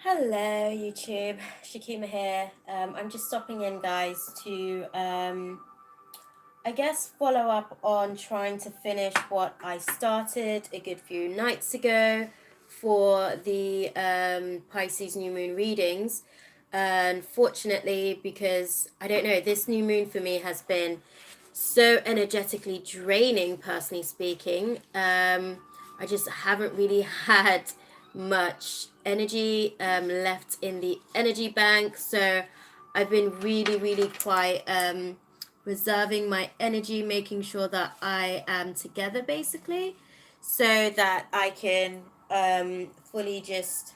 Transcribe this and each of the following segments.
Hello YouTube, Shakima here. I'm just stopping in guys to I guess follow up on trying to finish what I started a good few nights ago for the Pisces New Moon readings. Unfortunately, because I don't know, this new moon for me has been so energetically draining, personally speaking. I just haven't really had much energy left in the energy bank, so I've been really quite reserving my energy, making sure that I am together basically, so that I can fully just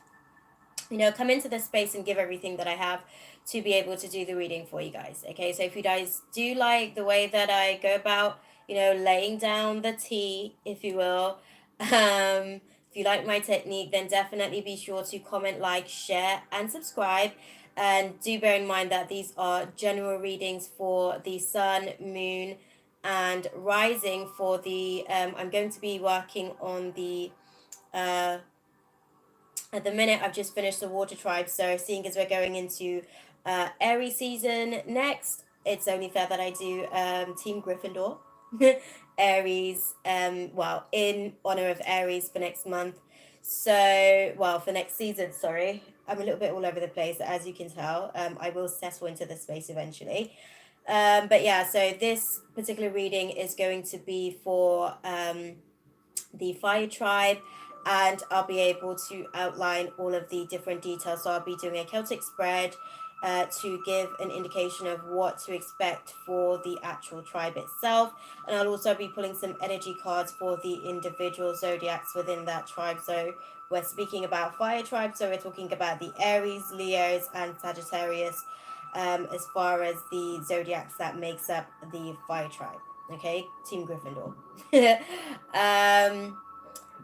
come into this space and give everything that I have to be able to do the reading for you guys. Okay, so if you guys do like the way that I go about, laying down the tea, if you will, if you like my technique, then definitely be sure to comment, like, share, and subscribe. And do bear in mind that these are general readings for the sun, moon, and rising. For the I'm going to be working on the uh, at the minute. I've just finished the water tribe, so seeing as we're going into Aries season next, it's only fair that I do Team Gryffindor. Aries, well, in honor of Aries for next month. So, well, for next season, sorry. I'm a little bit all over the place, as you can tell. I will settle into the space eventually. But yeah, so this particular reading is going to be for the fire tribe, and I'll be able to outline all of the different details. So I'll be doing a Celtic spread to give an indication of what to expect for the actual tribe itself, and I'll also be pulling some energy cards for the individual zodiacs within that tribe. So we're speaking about fire tribe, so we're talking about the Aries, Leos, and Sagittarius, as far as the zodiacs that makes up the fire tribe. Okay, Team Gryffindor.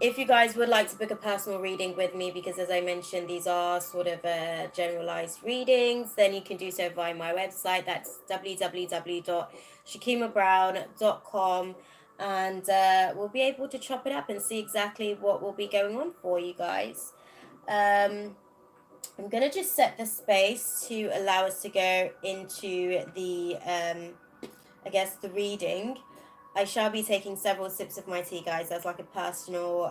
If you guys would like to book a personal reading with me, because as I mentioned, these are sort of generalized readings, then you can do so via my website. That's www.shakimabrown.com, and we'll be able to chop it up and see exactly what will be going on for you guys. I'm going to just set the space to allow us to go into the, I guess, the reading. I shall be taking several sips of my tea, guys. That's like a personal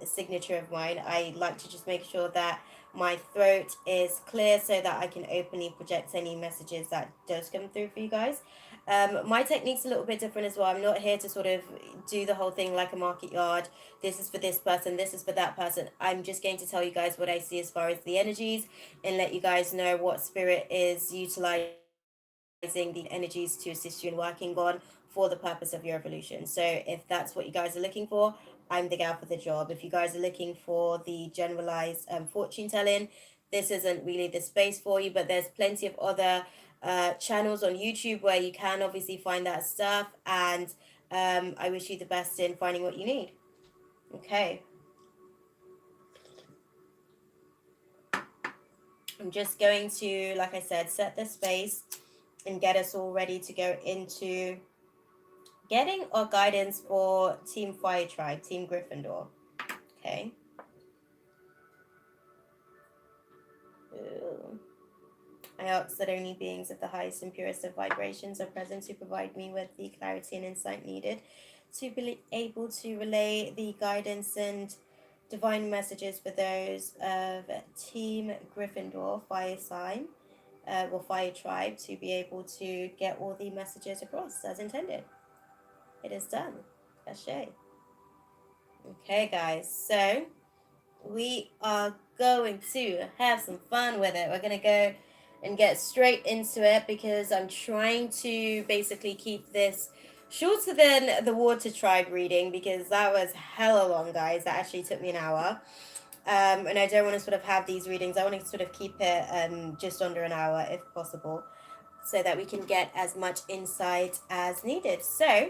signature of mine. I like to just make sure that my throat is clear so that I can openly project any messages that does come through for you guys. My technique's a little bit different as well. I'm not here to sort of do the whole thing like a market yard. This is for this person, this is for that person. I'm just going to tell you guys what I see as far as the energies, and let you guys know what spirit is utilizing the energies to assist you in working on for the purpose of your evolution. So if that's what you guys are looking for, I'm the gal for the job. If you guys are looking for the generalized fortune telling, this isn't really the space for you, but there's plenty of other channels on YouTube where you can obviously find that stuff, and I wish you the best in finding what you need. Okay. I'm just going to, like I said, set the space and get us all ready to go into getting our guidance for Team Fire Tribe, Team Gryffindor. Okay. Ooh. I ask that only beings of the highest and purest of vibrations are present to provide me with the clarity and insight needed to be able to relay the guidance and divine messages for those of Team Gryffindor, Fire Sign, or Fire Tribe, to be able to get all the messages across as intended. It is done. Cachet. Okay, guys, so we are going to have some fun with it. We're going to go and get straight into it, because I'm trying to basically keep this shorter than the water tribe reading, because that was hella long, guys. That actually took me an hour. And I don't want to sort of have these readings. I want to sort of keep it just under an hour if possible, so that we can get as much insight as needed. So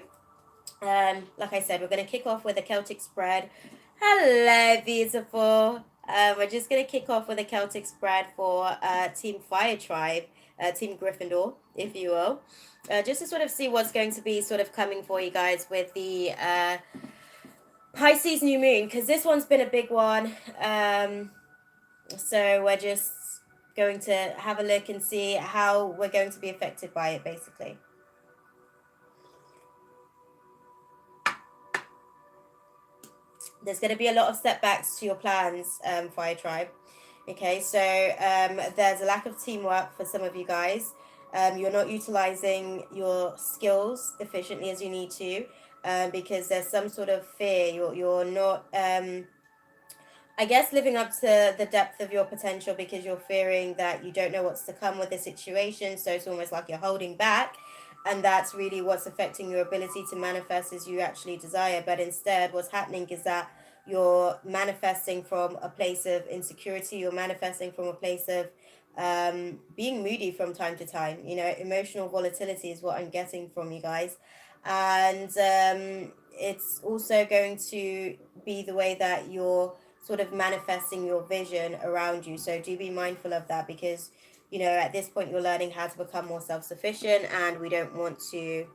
like I said, we're going to kick off with a Celtic spread. Hello, beautiful. We're just going to kick off with a Celtic spread for Team Fire Tribe, Team Gryffindor, if you will. Just to sort of see what's going to be sort of coming for you guys with the Pisces New Moon, because this one's been a big one. So we're just going to have a look and see how we're going to be affected by it, basically. There's going to be a lot of setbacks to your plans, Fire Tribe. Okay, so there's a lack of teamwork for some of you guys. You're not utilizing your skills efficiently as you need to, because there's some sort of fear. You're not, I guess, living up to the depth of your potential because you're fearing that you don't know what's to come with the situation. So it's almost like you're holding back. And that's really what's affecting your ability to manifest as you actually desire. But instead, what's happening is that you're manifesting from a place of insecurity. You're manifesting from a place of being moody from time to time. You know, emotional volatility is what I'm getting from you guys. And it's also going to be the way that you're sort of manifesting your vision around you. So do be mindful of that, because you know, at this point you're learning how to become more self-sufficient, and we don't want to,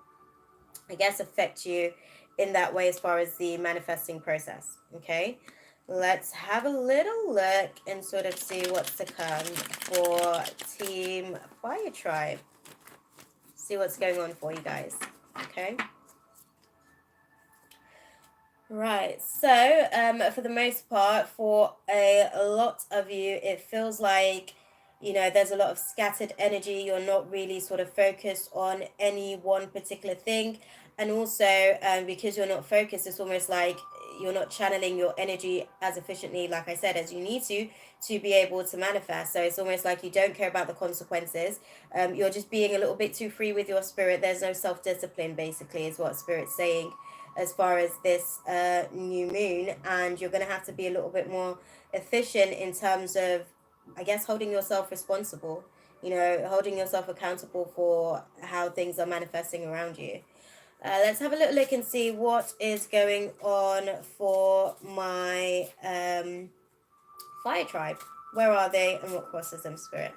I guess, affect you in that way as far as the manifesting process. Okay, let's have a little look and sort of see what's to come for Team Fire Tribe. See what's going on for you guys. Okay. Right, so for the most part, for a lot of you, it feels like, you know, there's a lot of scattered energy. You're not really sort of focused on any one particular thing. And also, because you're not focused, it's almost like you're not channeling your energy as efficiently, like I said, as you need to be able to manifest. So it's almost like you don't care about the consequences. You're just being a little bit too free with your spirit. There's no self-discipline, basically, is what Spirit's saying as far as this new moon, and you're going to have to be a little bit more efficient in terms of, I guess, holding yourself responsible, you know, holding yourself accountable for how things are manifesting around you. Let's have a little look and see what is going on for my Fire Tribe. Where are they and what crosses them, Spirit?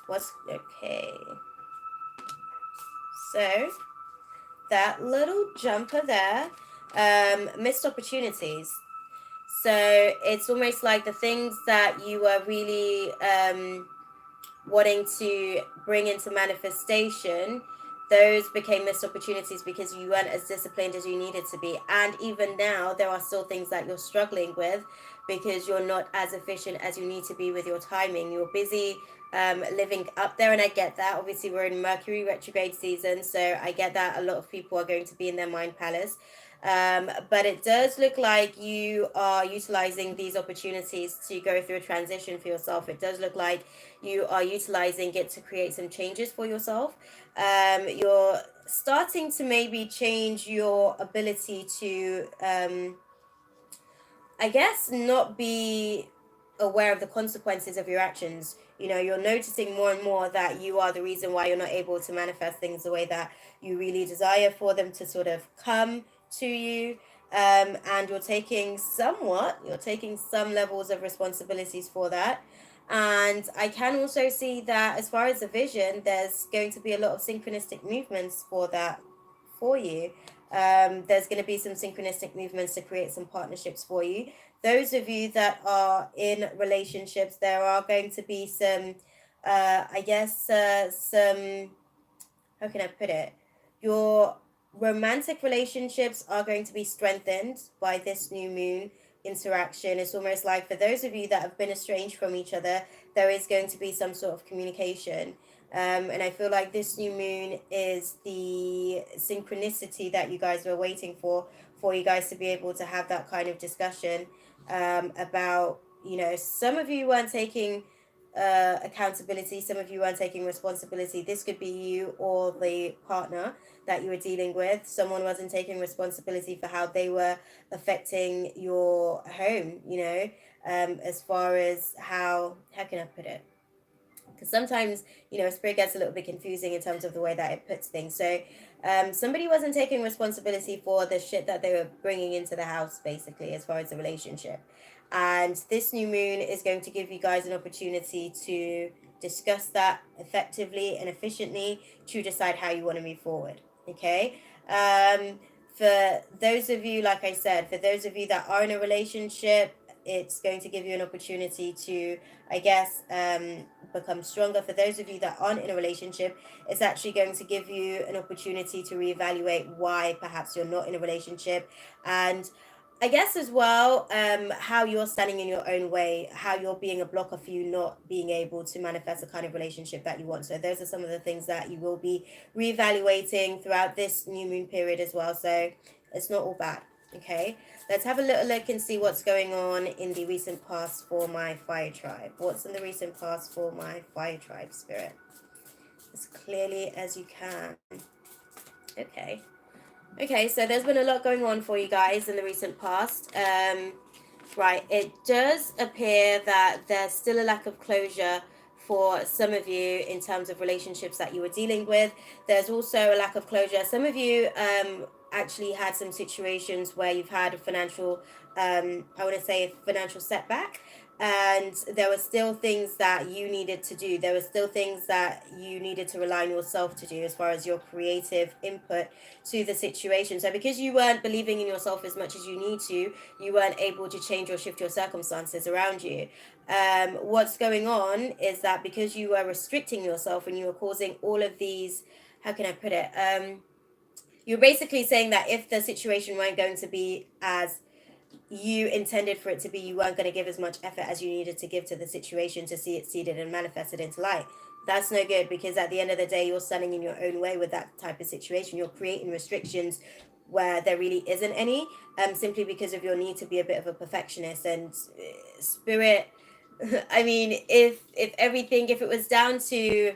What's okay? So that little jumper there, missed opportunities. So it's almost like the things that you were really wanting to bring into manifestation, those became missed opportunities because you weren't as disciplined as you needed to be. And even now, there are still things that you're struggling with because you're not as efficient as you need to be with your timing. You're busy living up there, and I get that. Obviously, we're in Mercury retrograde season, so I get that a lot of people are going to be in their mind palace. But it does look like you are utilizing these opportunities to go through a transition for yourself. It does look like you are utilizing it to create some changes for yourself. You're starting to maybe change your ability to, I guess, not be aware of the consequences of your actions. You know, you're noticing more and more that you are the reason why you're not able to manifest things the way that you really desire for them to sort of come to you. And you're taking some levels of responsibilities for that. And I can also see that as far as the vision, there's going to be a lot of synchronistic movements for that for you. There's going to be some synchronistic movements to create some partnerships for you. Those of you that are in relationships, there are going to be some, I guess, some, how can I put it? Your romantic relationships are going to be strengthened by this new moon interaction. It's almost like for those of you that have been estranged from each other, there is going to be some sort of communication. And I feel like this new moon is the synchronicity that you guys were waiting for you guys to be able to have that kind of discussion about, you know, some of you weren't taking accountability, some of you weren't taking responsibility. This could be you or the partner that you were dealing with. Someone wasn't taking responsibility for how they were affecting your home, you know, as far as how can I put it? Because sometimes, you know, spirit gets a little bit confusing in terms of the way that it puts things. So somebody wasn't taking responsibility for the shit that they were bringing into the house, basically, as far as the relationship. And this new moon is going to give you guys an opportunity to discuss that effectively and efficiently to decide how you want to move forward. Okay. For those of you, like I said, for those of you that are in a relationship, it's going to give you an opportunity to, I guess, become stronger. For those of you that aren't in a relationship, it's actually going to give you an opportunity to reevaluate why perhaps you're not in a relationship. And I guess as well, how you're standing in your own way, how you're being a blocker for you not being able to manifest the kind of relationship that you want. So those are some of the things that you will be reevaluating throughout this new moon period as well. So it's not all bad. Okay, let's have a little look and see what's going on in the recent past for my fire tribe. What's in the recent past for my fire tribe, Spirit? As clearly as you can. Okay. Okay, so there's been a lot going on for you guys in the recent past. Right, it does appear that there's still a lack of closure for some of you in terms of relationships that you were dealing with. There's also a lack of closure. Some of you actually had some situations where you've had a financial, I want to say, a financial setback. And there were still things that you needed to do. There were still things that you needed to rely on yourself to do as far as your creative input to the situation. So because you weren't believing in yourself as much as you need to, you weren't able to change or shift your circumstances around you. What's going on is that because you were restricting yourself and you were causing all of these, how can I put it? You're basically saying that if the situation weren't going to be as you intended for it to be, you weren't going to give as much effort as you needed to give to the situation to see it seeded and manifested into light. That's no good, because at the end of the day, you're standing in your own way with that type of situation. You're creating restrictions where there really isn't any, simply because of your need to be a bit of a perfectionist. And Spirit, I mean, if everything, if it was down to,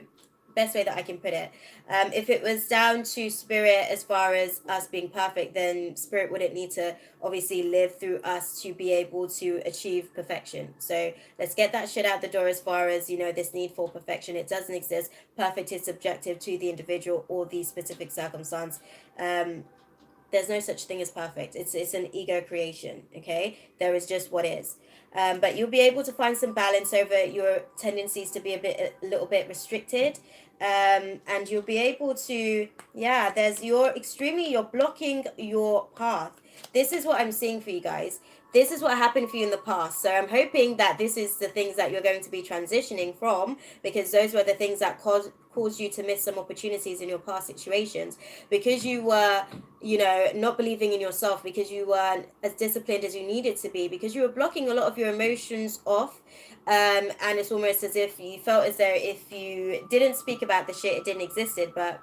best way that I can put it, if it was down to Spirit as far as us being perfect, then Spirit wouldn't need to obviously live through us to be able to achieve perfection. So let's get that shit out the door as far as, you know, this need for perfection. It doesn't exist. Perfect is subjective to the individual or the specific circumstance. There's no such thing as perfect. It's an ego creation. Okay, there is just what is. But you'll be able to find some balance over your tendencies to be a little bit restricted, and you'll be able to, yeah, you're blocking your path. This is what I'm seeing for you guys. This is what happened for you in the past. So I'm hoping that this is the things that you're going to be transitioning from, because those were the things that caused you to miss some opportunities in your past situations, because you were, you know, not believing in yourself, because you weren't as disciplined as you needed to be, because you were blocking a lot of your emotions off. And it's almost as if you felt as though if you didn't speak about the shit, it didn't exist. But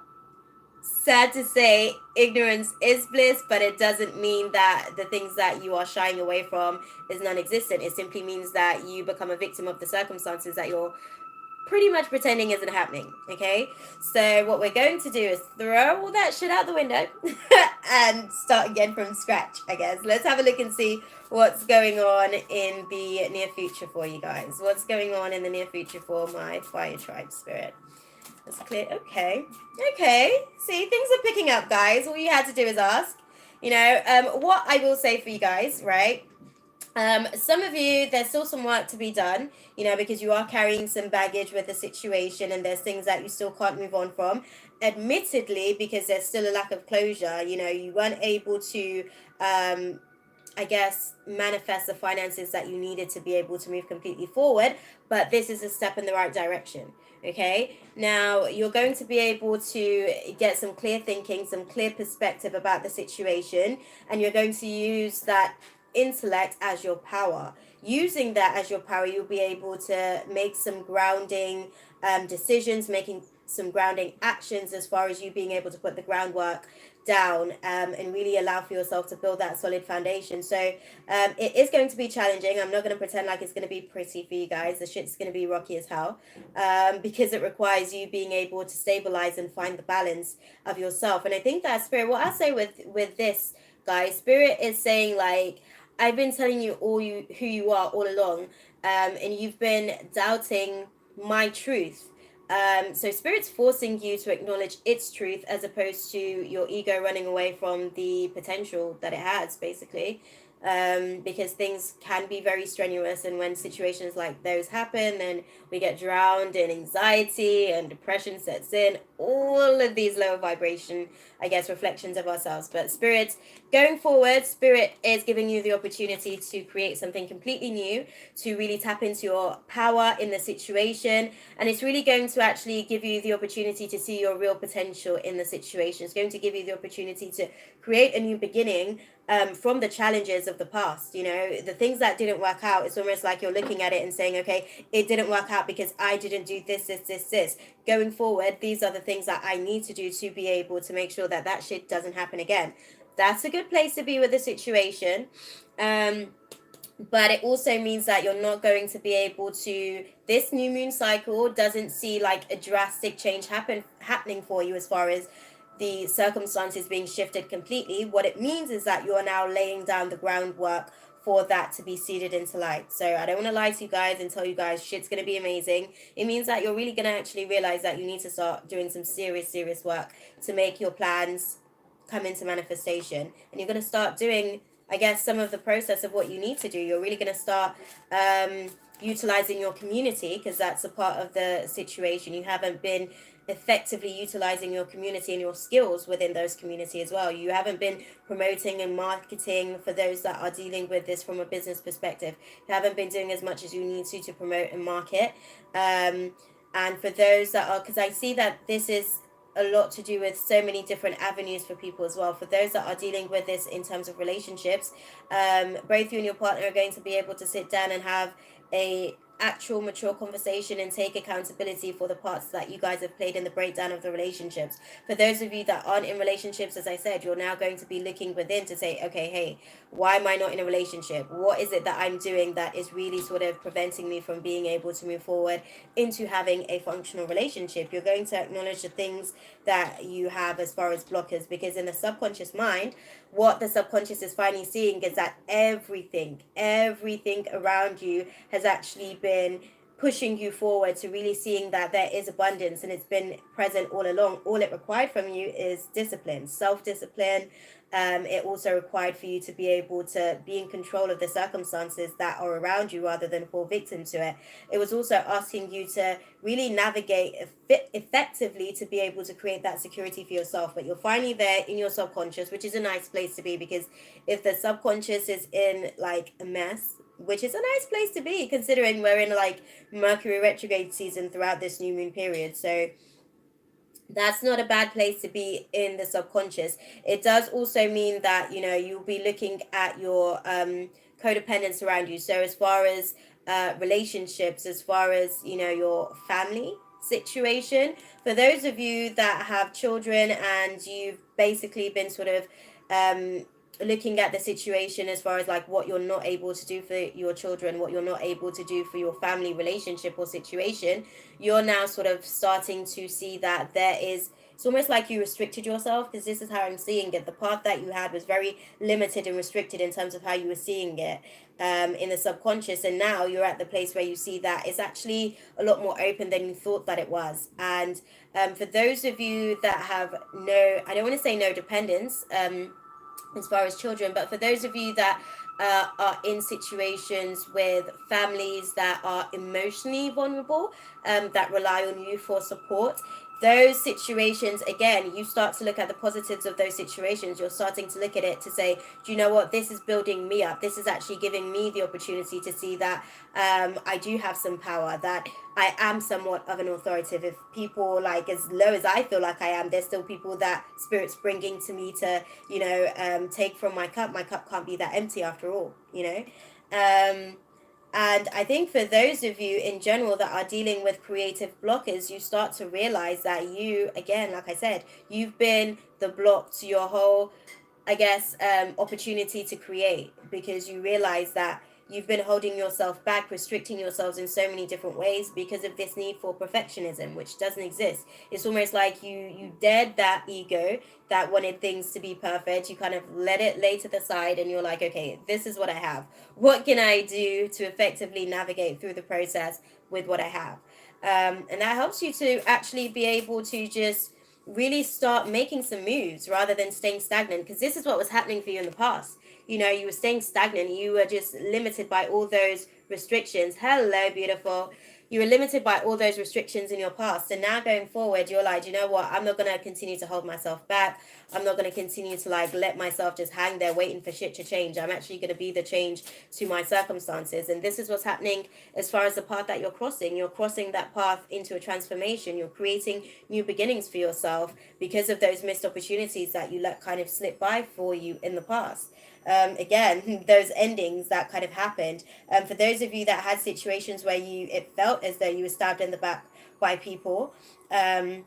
sad to say, ignorance is bliss, but it doesn't mean that the things that you are shying away from is non-existent. It simply means that you become a victim of the circumstances that you're pretty much pretending isn't happening. Okay, so what we're going to do is throw all that shit out the window and start again from scratch, I guess. Let's have a look and see what's going on in the near future for you guys. What's going on in the near future for my fire tribe, Spirit? That's clear. Okay. See, things are picking up, guys. All you had to do is ask. You know, what I will say for you guys, right? Some of you, there's still some work to be done, you know, because you are carrying some baggage with the situation, and there's things that you still can't move on from. Admittedly, because there's still a lack of closure, you know, you weren't able to, I guess, manifest the finances that you needed to be able to move completely forward, but this is a step in the right direction. Okay, now you're going to be able to get some clear thinking, some clear perspective about the situation, and you're going to use that intellect as your power. Using that as your power, you'll be able to make some grounding decisions, making some grounding actions as far as you being able to put the groundwork down, and really allow for yourself to build that solid foundation. So it is going to be challenging. I'm not going to pretend like it's going to be pretty for you guys. The shit's going to be rocky as hell, because it requires you being able to stabilize and find the balance of yourself. And I think that Spirit, what I say with this, guys, Spirit is saying, like, I've been telling you who you are all along, and you've been doubting my truth. So Spirit's forcing you to acknowledge its truth as opposed to your ego running away from the potential that it has, basically. because things can be very strenuous, and when situations like those happen, then we get drowned in anxiety and depression sets in, all of these lower vibration, I guess, reflections of ourselves. But spirit, going forward, spirit is giving you the opportunity to create something completely new, to really tap into your power in the situation, and it's really going to actually give you the opportunity to see your real potential in the situation. It's going to give you the opportunity to create a new beginning, from the challenges of the past. You know, the things that didn't work out, it's almost like you're looking at it and saying, okay, it didn't work out because I didn't do this. Going forward, these are the things that I need to do to be able to make sure that that shit doesn't happen again. That's a good place to be with the situation. But it also means that you're not going to be able to, this new moon cycle doesn't see like a drastic change happening for you as far as the circumstances being shifted completely. What it means is that you are now laying down the groundwork for that to be seeded into light. So I don't want to lie to you guys and tell you guys shit's going to be amazing. It means that you're really going to actually realize that you need to start doing some serious work to make your plans come into manifestation. And you're going to start doing, I guess, some of the process of what you need to do. You're really going to start utilizing your community, because that's a part of the situation. You haven't been effectively utilizing your community and your skills within those community as well. You haven't been promoting and marketing for those that are dealing with this from a business perspective. You haven't been doing as much as you need to promote and market. And for those that are, because I see that this is a lot to do with so many different avenues for people as well. For those that are dealing with this in terms of relationships, both you and your partner are going to be able to sit down and have a actual mature conversation and take accountability for the parts that you guys have played in the breakdown of the relationships. For those of you that aren't in relationships, as I said, you're now going to be looking within to say, okay, hey, why am I not in a relationship? What is it that I'm doing that is really sort of preventing me from being able to move forward into having a functional relationship? You're going to acknowledge the things that you have as far as blockers, because in the subconscious mind, what the subconscious is finally seeing is that everything around you has actually been pushing you forward to really seeing that there is abundance, and it's been present all along. All it required from you is discipline, self-discipline. It also required for you to be able to be in control of the circumstances that are around you rather than fall victim to it. It was also asking you to really navigate effectively to be able to create that security for yourself. But you're finally there in your subconscious, which is a nice place to be, because if the subconscious is in like a mess, which is a nice place to be considering we're in like Mercury retrograde season throughout this new moon period. So that's not a bad place to be in the subconscious. It does also mean that, you know, you'll be looking at your codependence around you. So as far as relationships, as far as, you know, your family situation, for those of you that have children and you've basically been sort of looking at the situation as far as like what you're not able to do for your children, what you're not able to do for your family relationship or situation, you're now sort of starting to see that there is, it's almost like you restricted yourself, because this is how I'm seeing it. The path that you had was very limited and restricted in terms of how you were seeing it in the subconscious, and now you're at the place where you see that it's actually a lot more open than you thought that it was. And for those of you that have no, I don't want to say no dependence, as far as children, but for those of you that are in situations with families that are emotionally vulnerable, that rely on you for support, those situations, again, you start to look at the positives of those situations. You're starting to look at it to say, do you know what, this is building me up. This is actually giving me the opportunity to see that I do have some power, that I am somewhat of an authoritative. If people, like, as low as I feel like I am, there's still people that spirit's bringing to me to, you know, take from my cup. My cup can't be that empty after all, you know. And I think for those of you in general that are dealing with creative blockers, you start to realize that you, again, like I said, you've been the block to your whole, I guess, opportunity to create, because you realize that you've been holding yourself back, restricting yourselves in so many different ways because of this need for perfectionism, which doesn't exist. It's almost like you dared that ego that wanted things to be perfect. You kind of let it lay to the side and you're like, okay, this is what I have. What can I do to effectively navigate through the process with what I have? And that helps you to actually be able to just really start making some moves rather than staying stagnant, because this is what was happening for you in the past. you know, you were staying stagnant. You were just limited by all those restrictions. Hello, beautiful. You were limited by all those restrictions in your past. And now going forward, you're like, you know what? I'm not going to continue to hold myself back. I'm not going to continue to like let myself just hang there waiting for shit to change. I'm actually going to be the change to my circumstances. And this is what's happening as far as the path that you're crossing. You're crossing that path into a transformation. You're creating new beginnings for yourself because of those missed opportunities that you let kind of slip by for you in the past. Again, those endings that kind of happened. For those of you that had situations where it felt as though you were stabbed in the back by people, they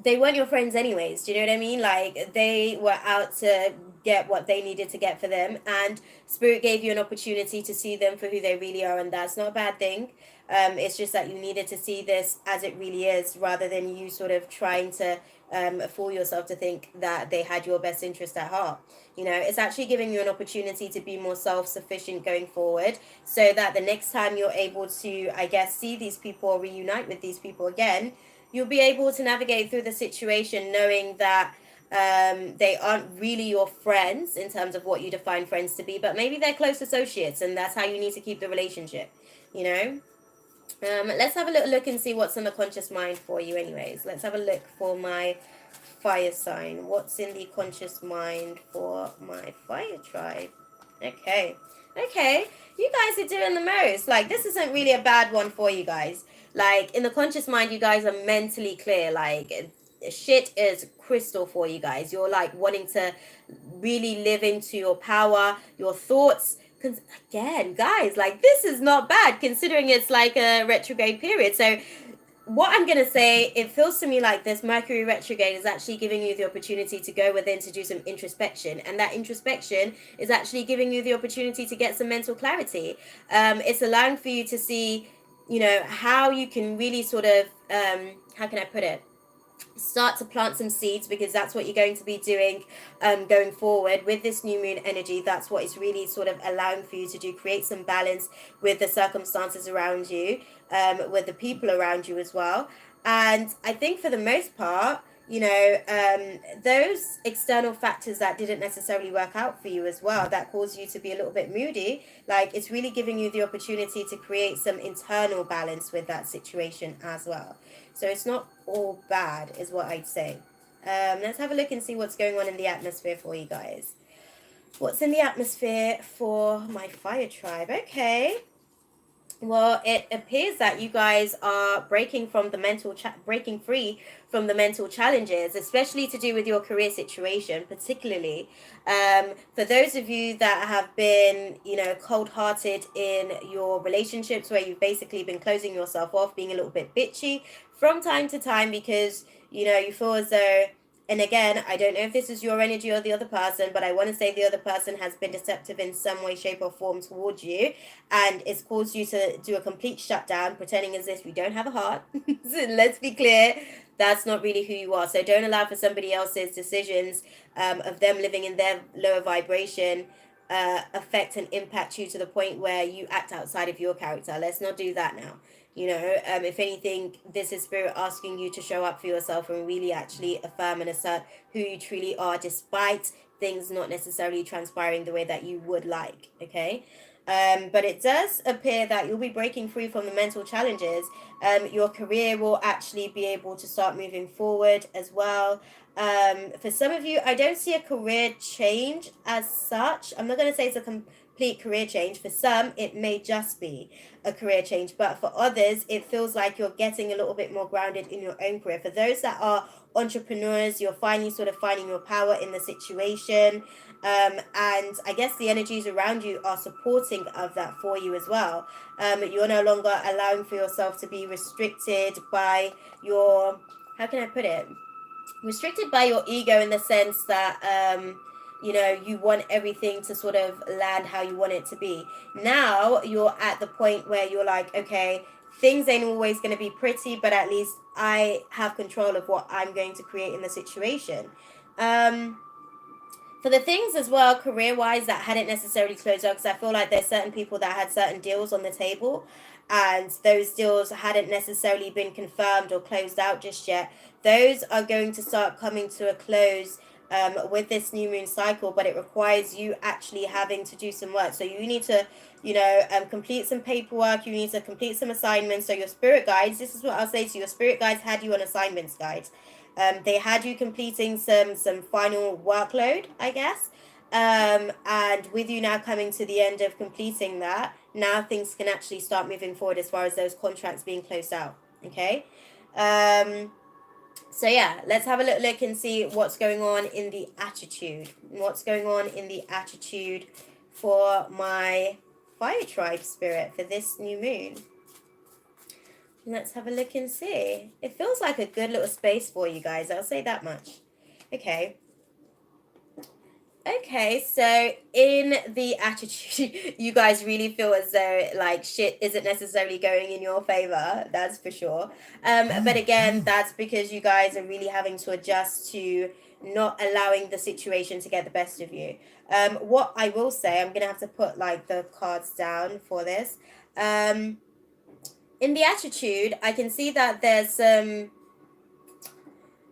weren't your friends anyways. Do you know what I mean? Like, they were out to get what they needed to get for them, and spirit gave you an opportunity to see them for who they really are, and that's not a bad thing. It's just that you needed to see this as it really is, rather than you sort of trying to fool yourself to think that they had your best interest at heart. You know, it's actually giving you an opportunity to be more self-sufficient going forward, so that the next time you're able to, I guess, see these people or reunite with these people again, you'll be able to navigate through the situation knowing that they aren't really your friends in terms of what you define friends to be, but maybe they're close associates, and that's how you need to keep the relationship, you know? Let's have a little look and see what's in the conscious mind for you anyways. Let's have a look for my fire sign. What's in the conscious mind for my fire tribe? Okay. Okay. You guys are doing the most. Like, this isn't really a bad one for you guys. Like, in the conscious mind, you guys are mentally clear. Like, shit is crystal for you guys. You're like wanting to really live into your power, your thoughts. Again, guys, like, this is not bad considering it's like a retrograde period. So what I'm going to say, it feels to me like this Mercury retrograde is actually giving you the opportunity to go within to do some introspection. And that introspection is actually giving you the opportunity to get some mental clarity. It's allowing for you to see, you know, how you can really sort of, how can I put it? Start to plant some seeds, because that's what you're going to be doing going forward with this new moon energy. That's what it's really sort of allowing for you to do, create some balance with the circumstances around you, with the people around you as well. And I think for the most part, you know, those external factors that didn't necessarily work out for you as well, that caused you to be a little bit moody, like, it's really giving you the opportunity to create some internal balance with that situation as well. So it's not all bad, is what I'd say. Let's have a look and see what's going on in the atmosphere for you guys. What's in the atmosphere for my fire tribe? Okay. Well, it appears that you guys are breaking from the breaking free from the mental challenges, especially to do with your career situation, particularly. For those of you that have been, you know, cold-hearted in your relationships, where you've basically been closing yourself off, being a little bit bitchy from time to time because, you know, you feel as though, and again, I don't know if this is your energy or the other person, but I want to say the other person has been deceptive in some way, shape, or form towards you, and it's caused you to do a complete shutdown, pretending as if you don't have a heart. So let's be clear, that's not really who you are. So don't allow for somebody else's decisions of them living in their lower vibration affect and impact you to the point where you act outside of your character. Let's not do that now. You know, if anything, this is spirit asking you to show up for yourself and really actually affirm and assert who you truly are, despite things not necessarily transpiring the way that you would like, okay? But it does appear that you'll be breaking free from the mental challenges. Your career will actually be able to start moving forward as well. For some of you, I don't see a career change as such. I'm not going to say it's a complete career change. For some, it may just be a career change, but for others, it feels like you're getting a little bit more grounded in your own career. For those that are entrepreneurs, you're finally sort of finding your power in the situation, and I guess the energies around you are supporting of that for you as well. You're no longer allowing for yourself to be restricted by your, how can I put it, restricted by your ego, in the sense that you know, you want everything to sort of land how you want it to be. Now you're at the point where you're like, okay, things ain't always going to be pretty, but at least I have control of what I'm going to create in the situation. For the things as well, career-wise, that hadn't necessarily closed out, because I feel like there's certain people that had certain deals on the table, and those deals hadn't necessarily been confirmed or closed out just yet. Those are going to start coming to a close with this new moon cycle, but it requires you actually having to do some work. So you need to, you know, complete some paperwork. You need to complete some assignments. So your spirit guides, this is what I'll say to you, your spirit guides had you on assignments, guides. They had you completing some final workload, I guess. And with you now coming to the end of completing that, now things can actually start moving forward as far as those contracts being closed out. Okay. So yeah, let's have a little look and see what's going on in the attitude. What's going on in the attitude for my fire tribe spirit for this new moon. Let's have a look and see. It feels like a good little space for you guys. I'll say that much. Okay. Okay, so in the attitude, you guys really feel as though like shit isn't necessarily going in your favor. That's for sure. But again, that's because you guys are really having to adjust to not allowing the situation to get the best of you. What I will say, I'm gonna have to put like the cards down for this. In the attitude, I can see that there's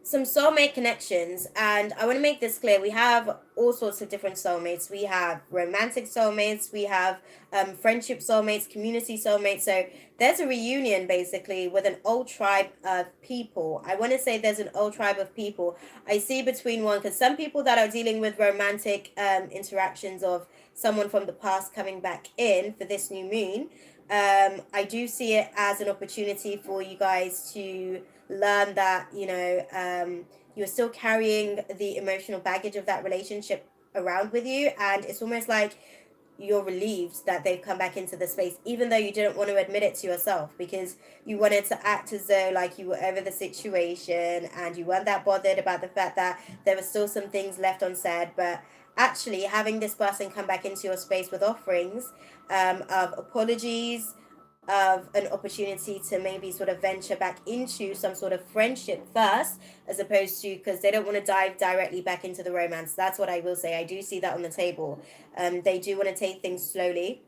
some soulmate connections, and I want to make this clear. We have all sorts of different soulmates. We have romantic soulmates, we have friendship soulmates, community soulmates. So there's a reunion basically with an old tribe of people. I want to say there's an old tribe of people. I see between one, because some people that are dealing with romantic interactions of someone from the past coming back in for this new moon, I do see it as an opportunity for you guys to learn that, you know, you're still carrying the emotional baggage of that relationship around with you, and it's almost like you're relieved that they've come back into the space, even though you didn't want to admit it to yourself, because you wanted to act as though like you were over the situation and you weren't that bothered about the fact that there were still some things left unsaid. But actually having this person come back into your space with offerings of apologies, of an opportunity to maybe sort of venture back into some sort of friendship first, as opposed to, because they don't want to dive directly back into the romance. That's what I will say. I do see that on the table. They do want to take things slowly.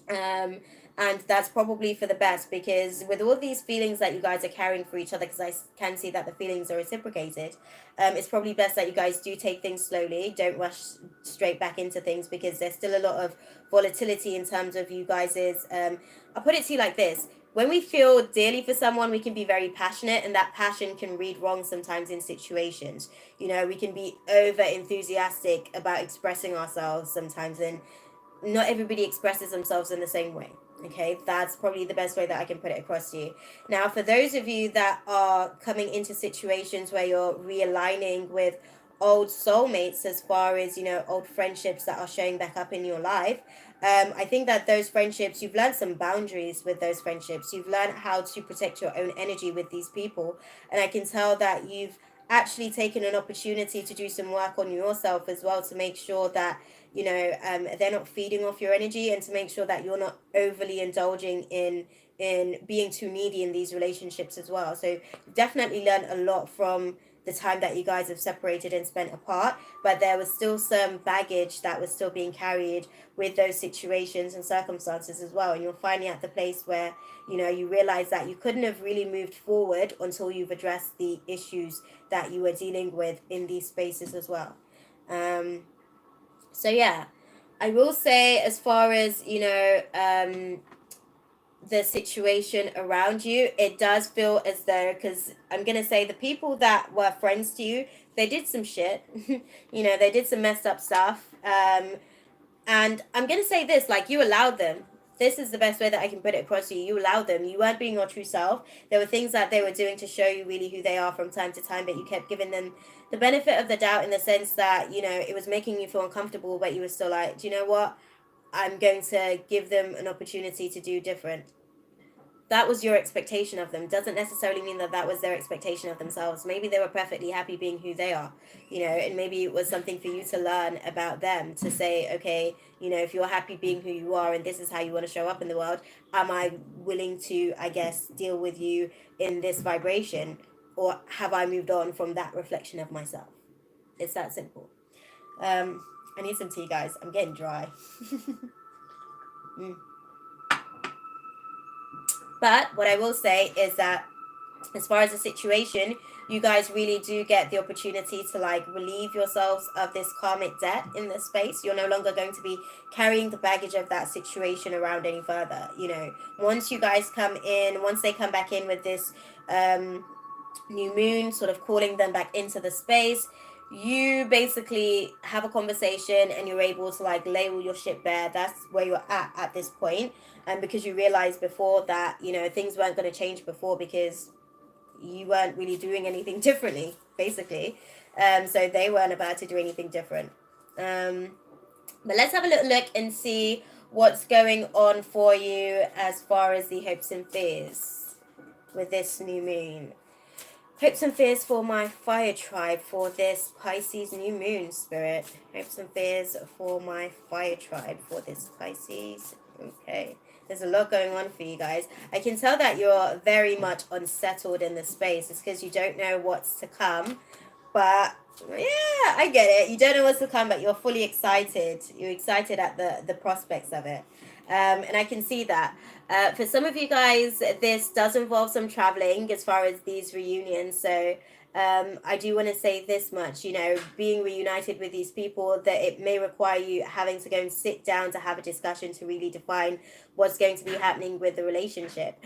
And that's probably for the best, because with all these feelings that you guys are carrying for each other, because I can see that the feelings are reciprocated, it's probably best that you guys do take things slowly. Don't rush straight back into things, because there's still a lot of volatility in terms of you guys's I'll put it to you like this: when we feel dearly for someone, we can be very passionate, and that passion can read wrong sometimes in situations. You know, we can be over enthusiastic about expressing ourselves sometimes, and not everybody expresses themselves in the same way. Okay, that's probably the best way that I can put it across to you. Now, for those of you that are coming into situations where you're realigning with old soulmates, as far as, you know, old friendships that are showing back up in your life, I think that those friendships, you've learned some boundaries with those friendships. You've learned how to protect your own energy with these people. And I can tell that you've actually taken an opportunity to do some work on yourself as well, to make sure that, you know, they're not feeding off your energy, and to make sure that you're not overly indulging in being too needy in these relationships as well. So you've definitely learned a lot from the time that you guys have separated and spent apart, but there was still some baggage that was still being carried with those situations and circumstances as well. And you're finally at the place where, you know, you realize that you couldn't have really moved forward until you've addressed the issues that you were dealing with in these spaces as well. So yeah, I will say, as far as, you know, the situation around you, it does feel as though, because I'm gonna say the people that were friends to you, they did some shit. You know, they did some messed up stuff. And I'm gonna say this, like, you allowed them. This is the best way that I can put it across to you. You allowed them. You weren't being your true self. There were things that they were doing to show you really who they are from time to time, but you kept giving them the benefit of the doubt, in the sense that, you know, it was making you feel uncomfortable, but you were still like, do you know what? I'm going to give them an opportunity to do different. That was your expectation of them. Doesn't necessarily mean that that was their expectation of themselves. Maybe they were perfectly happy being who they are, you know, and maybe it was something for you to learn about them, to say, okay, you know, if you're happy being who you are and this is how you want to show up in the world, am I willing to, I guess, deal with you in this vibration, or have I moved on from that reflection of myself? It's that simple. I need some tea, guys. I'm getting dry. mm. But what I will say is that as far as the situation, you guys really do get the opportunity to like relieve yourselves of this karmic debt in this space. You're no longer going to be carrying the baggage of that situation around any further. You know, once you guys come in, once they come back in with this new moon sort of calling them back into the space, you basically have a conversation and you're able to like lay all your shit bare. That's where you're at this point. And because you realized before that, you know, things weren't going to change before because you weren't really doing anything differently, basically. So they weren't about to do anything different. But let's have a little look and see what's going on for you as far as the hopes and fears with this new moon. Hopes and fears for my fire tribe for this Pisces new moon, spirit. Hopes and fears for my fire tribe for this Pisces. Okay. There's a lot going on for you guys. I can tell that you're very much unsettled in the space. It's because you don't know what's to come. But yeah, I get it. You don't know what's to come, but you're fully excited. You're excited at the prospects of it. And I can see that. For some of you guys, this does involve some traveling as far as these reunions. So I do want to say this much, you know, being reunited with these people, that it may require you having to go and sit down to have a discussion to really define what's going to be happening with the relationship.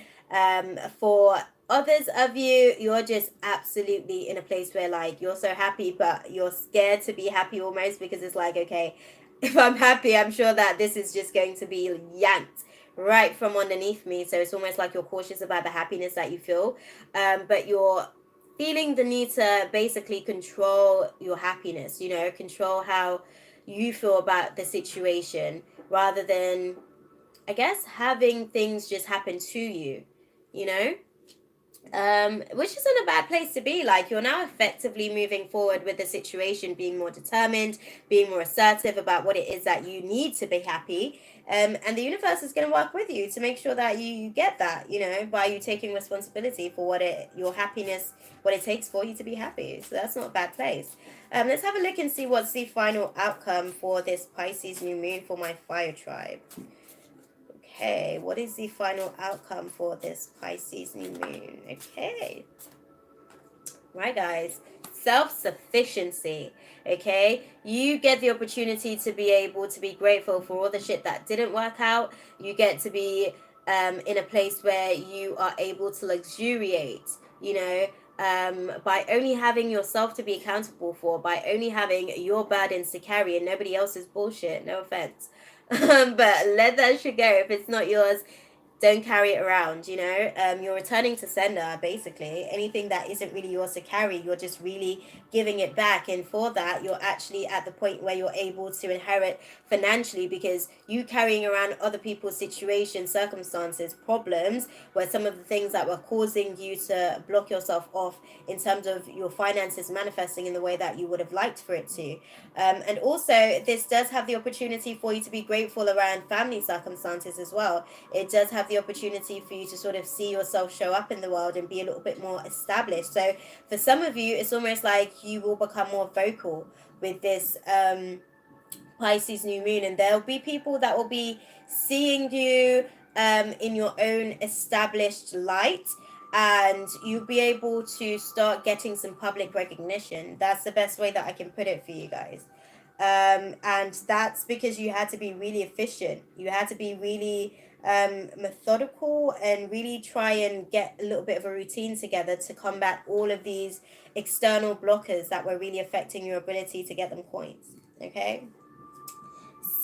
For others of you, you're just absolutely in a place where like you're so happy, but you're scared to be happy almost, because it's like, okay, if I'm happy, I'm sure that this is just going to be yanked right from underneath me. So it's almost like you're cautious about the happiness that you feel, but you're feeling the need to basically control your happiness, you know, control how you feel about the situation rather than, I guess, having things just happen to you, you know? Which isn't a bad place to be. Like, you're now effectively moving forward with the situation, being more determined, being more assertive about what it is that you need to be happy. And the universe is going to work with you to make sure that you get that, you know, by you taking responsibility for your happiness, what it takes for you to be happy. So that's not a bad place. Let's have a look and see what's the final outcome for this Pisces new moon for my fire tribe. Okay, what is the final outcome for this Pisces new moon? Okay. Right, guys. Self-sufficiency. Okay? You get the opportunity to be able to be grateful for all the shit that didn't work out. You get to be in a place where you are able to luxuriate, you know, by only having yourself to be accountable for, by only having your burdens to carry and nobody else's bullshit. No offense. But let that shit go. If it's not yours, don't carry it around, you know. You're returning to sender, basically. Anything that isn't really yours to carry, you're just really giving it back. And for that, you're actually at the point where you're able to inherit financially, because you carrying around other people's situations, circumstances, problems, where some of the things that were causing you to block yourself off in terms of your finances manifesting in the way that you would have liked for it to. And also, this does have the opportunity for you to be grateful around family circumstances as well. It does have the opportunity for you to sort of see yourself show up in the world and be a little bit more established. So for some of you, it's almost like you will become more vocal with this Pisces new moon, and there'll be people that will be seeing you in your own established light, and you'll be able to start getting some public recognition. That's the best way that I can put it for you guys. And that's because you had to be really efficient. You had to be really methodical and really try and get a little bit of a routine together to combat all of these external blockers that were really affecting your ability to get them coins. Okay?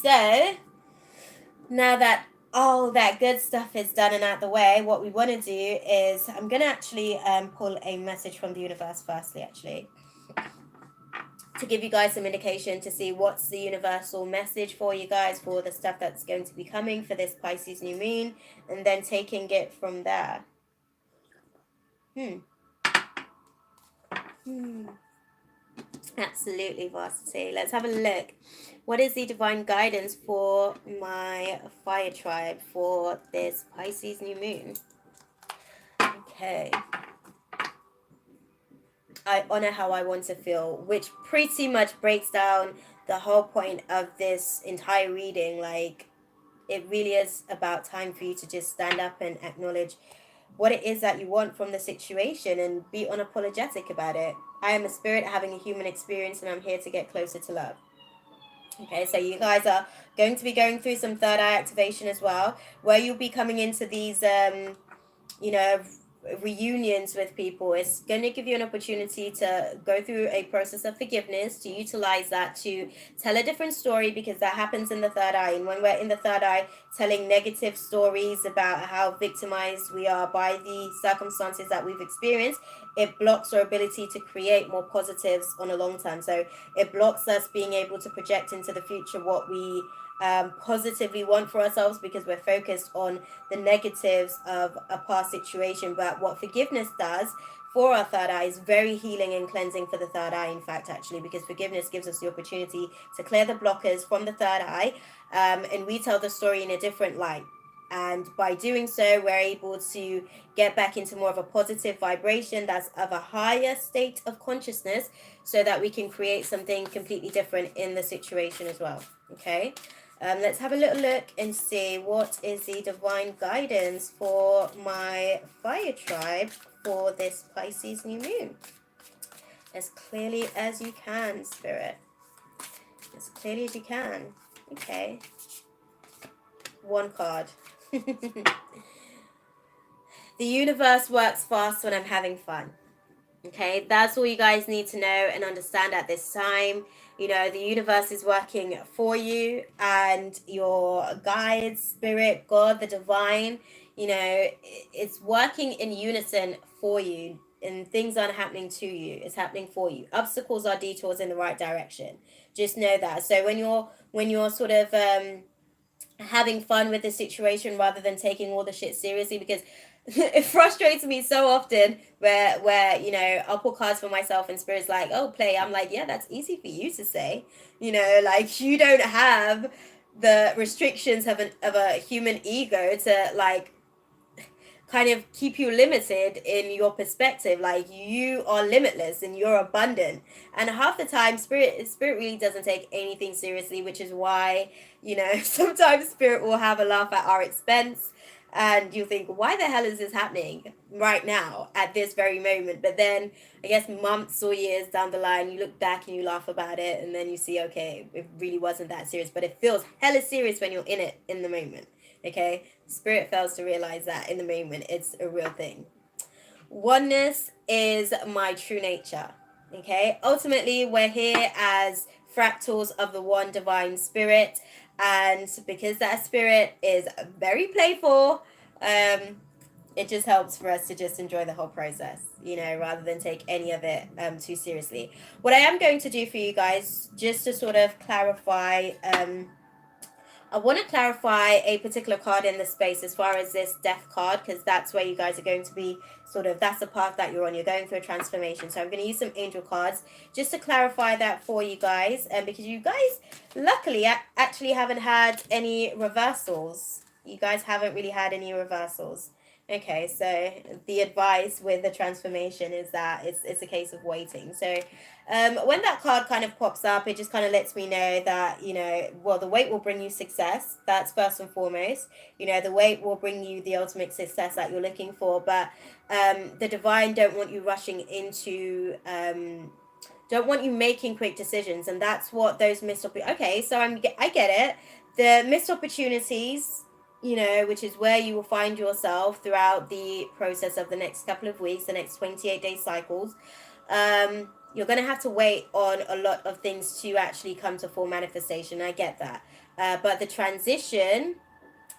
So, now that all that good stuff is done and out the way, what we want to do is, I'm going to actually pull a message from the universe firstly, actually, to give you guys some indication to see what's the universal message for you guys for the stuff that's going to be coming for this Pisces new moon, and then taking it from there. Absolutely, Varsity. Let's have a look. What is the divine guidance for my fire tribe for this Pisces new moon? Okay. I honor how I want to feel, which pretty much breaks down the whole point of this entire reading. Like, it really is about time for you to just stand up and acknowledge what it is that you want from the situation and be unapologetic about it. I am a spirit having a human experience, and I'm here to get closer to love. Okay, so you guys are going to be going through some third eye activation as well, where you'll be coming into these you know, reunions with people. It's going to give you an opportunity to go through a process of forgiveness, to utilize that to tell a different story, because that happens in the third eye. And when we're in the third eye telling negative stories about how victimized we are by the circumstances that we've experienced, it blocks our ability to create more positives on a long term. So it blocks us being able to project into the future what we positively want for ourselves, because we're focused on the negatives of a past situation. But what forgiveness does for our third eye is very healing and cleansing for the third eye, in fact, actually, because forgiveness gives us the opportunity to clear the blockers from the third eye, and we tell the story in a different light. And by doing so, we're able to get back into more of a positive vibration that's of a higher state of consciousness, so that we can create something completely different in the situation as well. Okay, let's have a little look and see what is the divine guidance for my fire tribe for this Pisces new moon. As clearly as you can, Spirit. As clearly as you can. Okay. One card. The universe works fast when I'm having fun. Okay, that's all you guys need to know and understand at this time. You know, the universe is working for you, and your guides, spirit, God, the divine, you know, it's working in unison for you, and things aren't happening to you, it's happening for you. Obstacles are detours in the right direction. Just know that. So when you're sort of having fun with the situation rather than taking all the shit seriously, because it frustrates me so often where you know, I'll pull cards for myself and spirit's like, oh, play. I'm like, yeah, that's easy for you to say, you know, like, you don't have the restrictions of a human ego to like kind of keep you limited in your perspective. Like, you are limitless and you're abundant, and half the time spirit really doesn't take anything seriously, which is why, you know, sometimes spirit will have a laugh at our expense, and you think, why the hell is this happening right now at this very moment? But then I guess months or years down the line, you look back and you laugh about it, and then you see, okay, it really wasn't that serious, but it feels hella serious when you're in it in the moment. Okay, spirit fails to realize that in the moment it's a real thing. Oneness is my true nature. Okay, ultimately we're here as fractals of the one divine spirit, and because that spirit is very playful, it just helps for us to just enjoy the whole process, you know, rather than take any of it too seriously. What I am going to do for you guys, just to sort of clarify, I want to clarify a particular card in the space as far as this death card, because that's where you guys are going to be sort of, that's the path that you're on. You're going through a transformation. So I'm going to use some angel cards just to clarify that for you guys. And because you guys, luckily, actually haven't had any reversals. You guys haven't really had any reversals. Okay, so the advice with the transformation is that it's a case of waiting. So when that card kind of pops up, it just kind of lets me know that, you know, well, the wait will bring you success. That's first and foremost. You know, the wait will bring you the ultimate success that you're looking for. But the divine don't want you rushing into, don't want you making quick decisions. And that's what those missed opportunities. Okay, so I get it. The missed opportunities, you know, which is where you will find yourself throughout the process of the next couple of weeks, the next 28-day cycles. You're going to have to wait on a lot of things to actually come to full manifestation. I get that. But the transition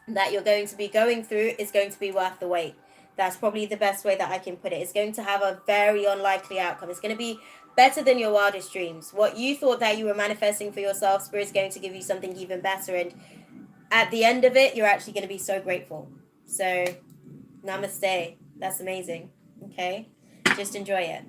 that you're going to be going through is going to be worth the wait. That's probably the best way that I can put it. It's going to have a very unlikely outcome. It's going to be better than your wildest dreams. What you thought that you were manifesting for yourself, Spirit's going to give you something even better. And at the end of it, you're actually going to be so grateful. So, namaste. That's amazing. Okay? Just enjoy it.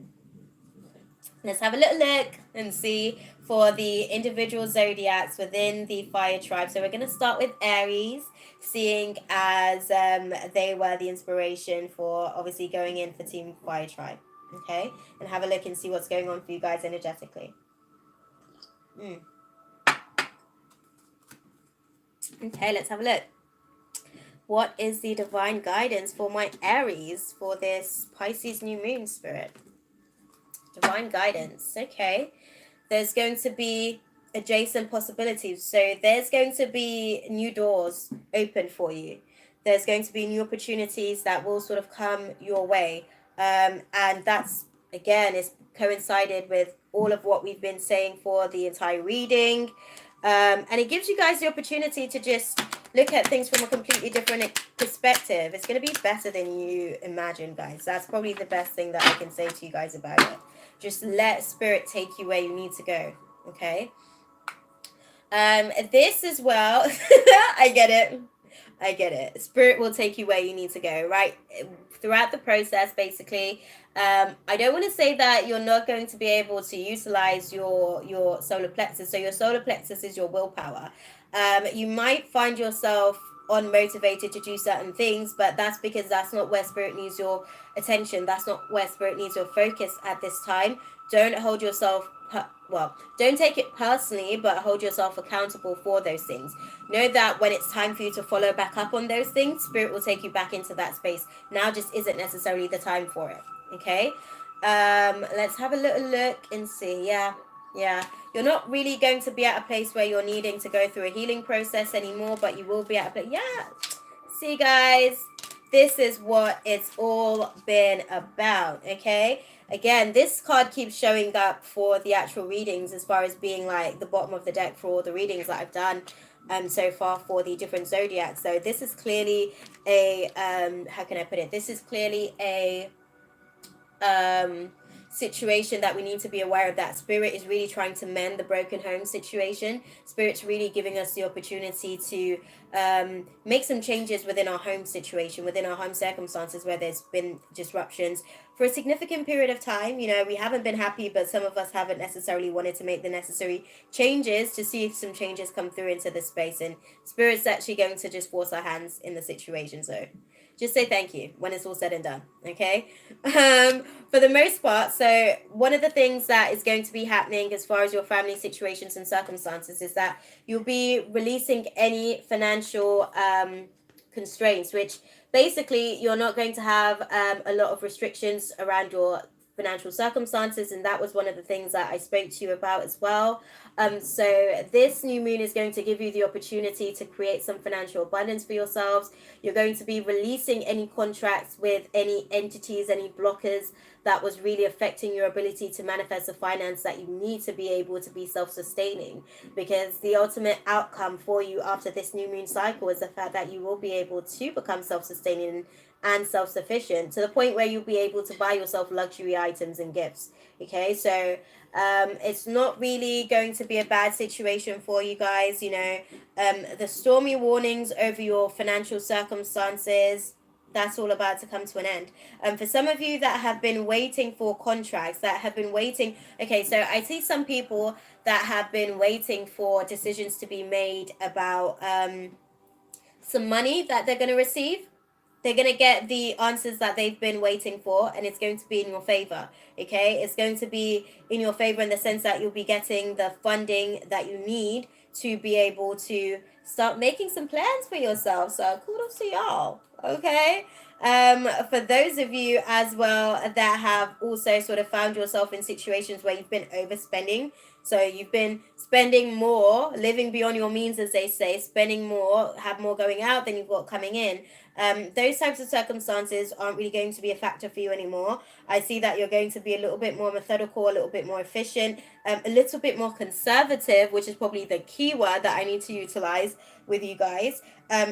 Let's have a little look and see for the individual zodiacs within the fire tribe. So we're going to start with Aries, seeing as they were the inspiration for obviously going in for Team Fire Tribe. Okay? And have a look and see what's going on for you guys energetically. Okay, let's have a look. What is the divine guidance for my Aries for this Pisces new moon, Spirit? Divine guidance. Okay. There's going to be adjacent possibilities. So there's going to be new doors open for you. There's going to be new opportunities that will sort of come your way. And that's, again, is coincided with all of what we've been saying for the entire reading. And it gives you guys the opportunity to just look at things from a completely different perspective. It's going to be better than you imagine, guys. That's probably the best thing that I can say to you guys about it. Just let spirit take you where you need to go. Okay. This as well. I get it. Spirit will take you where you need to go, right? Throughout the process, basically. I don't want to say that you're not going to be able to utilize your solar plexus. So your solar plexus is your willpower. You might find yourself unmotivated to do certain things, but that's because that's not where spirit needs your attention. That's not where spirit needs your focus at this time. Don't hold yourself, don't take it personally, but hold yourself accountable for those things. Know that when it's time for you to follow back up on those things, spirit will take you back into that space. Now just isn't necessarily the time for it. Okay. Let's have a little look and see. Yeah. You're not really going to be at a place where you're needing to go through a healing process anymore, but you will be at a place. Yeah. See, guys, this is what it's all been about. Okay. Again, this card keeps showing up for the actual readings as far as being like the bottom of the deck for all the readings that I've done so far for the different zodiacs. So this is clearly a how can I put it? This is clearly a situation that we need to be aware of, that spirit is really trying to mend the broken home situation. Spirit's really giving us the opportunity to make some changes within our home situation, within our home circumstances where there's been disruptions for a significant period of time. You know, we haven't been happy, but some of us haven't necessarily wanted to make the necessary changes to see if some changes come through into this space, and spirit's actually going to just force our hands in the situation. So just say thank you when it's all said and done. Okay. For the most part, so one of the things that is going to be happening as far as your family situations and circumstances is that you'll be releasing any financial constraints, which basically you're not going to have a lot of restrictions around your financial circumstances, and that was one of the things that I spoke to you about as well. So this new moon is going to give you the opportunity to create some financial abundance for yourselves. You're going to be releasing any contracts with any entities, any blockers that was really affecting your ability to manifest the finance that you need to be able to be self-sustaining, because the ultimate outcome for you after this new moon cycle is the fact that you will be able to become self-sustaining and self-sufficient to the point where you'll be able to buy yourself luxury items and gifts. Okay, so it's not really going to be a bad situation for you guys. You know, the stormy warnings over your financial circumstances, that's all about to come to an end. For some of you that have been waiting for contracts, that have been waiting, okay, so I see some people that have been waiting for decisions to be made about some money that they're going to receive. They're going to get the answers that they've been waiting for, and it's going to be in your favor. Okay, it's going to be in your favor in the sense that you'll be getting the funding that you need to be able to start making some plans for yourself. So kudos to y'all. Okay, for those of you as well that have also sort of found yourself in situations where you've been overspending, so you've been spending more, living beyond your means, as they say, spending more, have more going out than you've got coming in. Those types of circumstances aren't really going to be a factor for you anymore. I see that you're going to be a little bit more methodical, a little bit more efficient, a little bit more conservative, which is probably the key word that I need to utilize with you guys,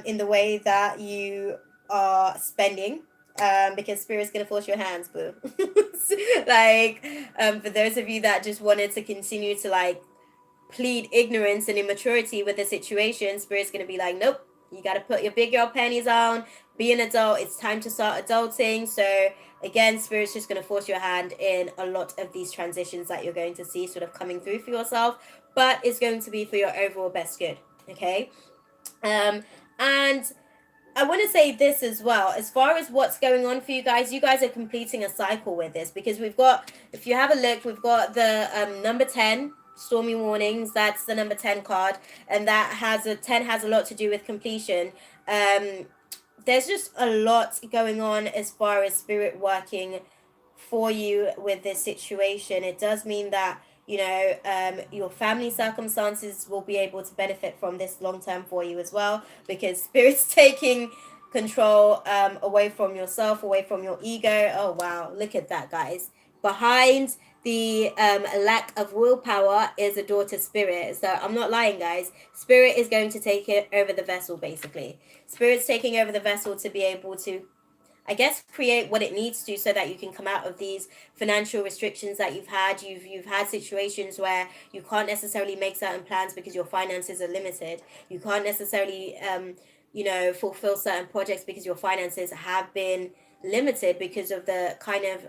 in the way that you are spending. Because spirit's gonna force your hands, boo. Like, for those of you that just wanted to continue to like plead ignorance and immaturity with the situation, spirit's gonna be like, nope, you gotta put your big girl panties on, be an adult, it's time to start adulting. So again, spirit's just gonna force your hand in a lot of these transitions that you're going to see sort of coming through for yourself, but it's going to be for your overall best good. Okay. And I want to say this as well, as far as what's going on for you guys are completing a cycle with this, because we've got, if you have a look, we've got the number 10, stormy warnings. That's the number 10 card, and that has 10 has a lot to do with completion. there's just a lot going on as far as spirit working for you with this situation. It does mean that, you know, your family circumstances will be able to benefit from this long term for you as well, because spirit's taking control away from yourself, away from your ego. Oh wow, look at that, guys. Behind the lack of willpower is a daughter spirit. So I'm not lying, guys. Spirit is going to take it over the vessel, basically. Spirit's taking over the vessel to be able to, I guess, create what it needs to, so that you can come out of these financial restrictions that you've had. You've had situations where you can't necessarily make certain plans because your finances are limited. You can't necessarily you know, fulfill certain projects because your finances have been limited because of the kind of,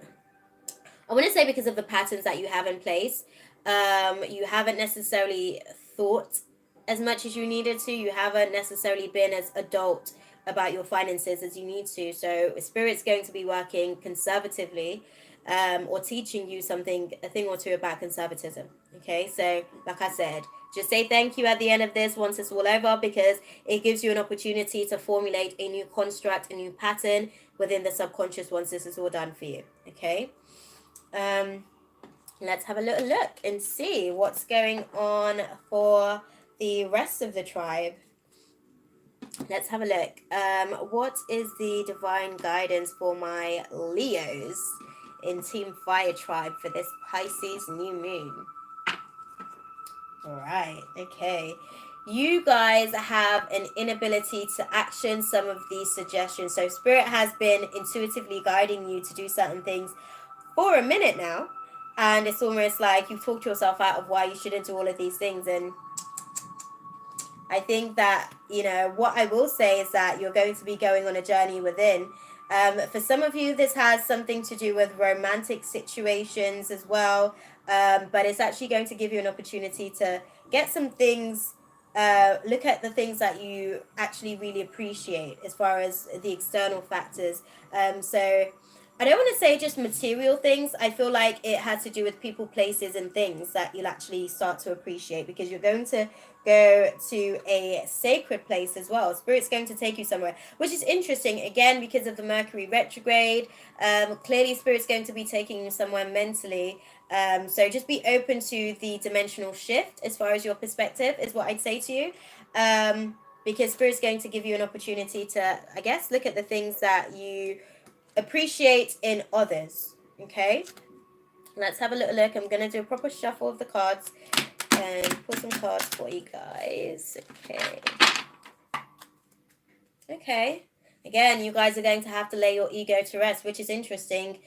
I want to say, because of the patterns that you have in place. You haven't necessarily thought as much as you needed to. You haven't necessarily been as adult about your finances as you need to. So spirit's going to be working conservatively, or teaching you something, a thing or two about conservatism. Okay, so like I said, just say thank you at the end of this once it's all over, because it gives you an opportunity to formulate a new construct, a new pattern within the subconscious once this is all done for you. Okay. Um, let's have a little look and see what's going on for the rest of the tribe. Let's have a look. What is the divine guidance for my Leos in Team Fire Tribe for this Pisces new moon? All right, okay. You guys have an inability to action some of these suggestions. So Spirit has been intuitively guiding you to do certain things for a minute now, and it's almost like you've talked yourself out of why you shouldn't do all of these things. And I think that, you know, what I will say is that you're going to be going on a journey within. For some of you, this has something to do with romantic situations as well, but it's actually going to give you an opportunity to get some things, look at the things that you actually really appreciate as far as the external factors. So I don't want to say just material things. I feel like it has to do with people, places, and things that you'll actually start to appreciate, because you're going to go to a sacred place as well. Spirit's going to take you somewhere, which is interesting, again, because of the Mercury retrograde. Clearly, Spirit's going to be taking you somewhere mentally. So just be open to the dimensional shift as far as your perspective, is what I'd say to you. Because Spirit's going to give you an opportunity to, I guess, look at the things that you appreciate in others. Okay, let's have a little look. I'm gonna do a proper shuffle of the cards and pull some cards for you guys. Okay, again, you guys are going to have to lay your ego to rest, which is interesting,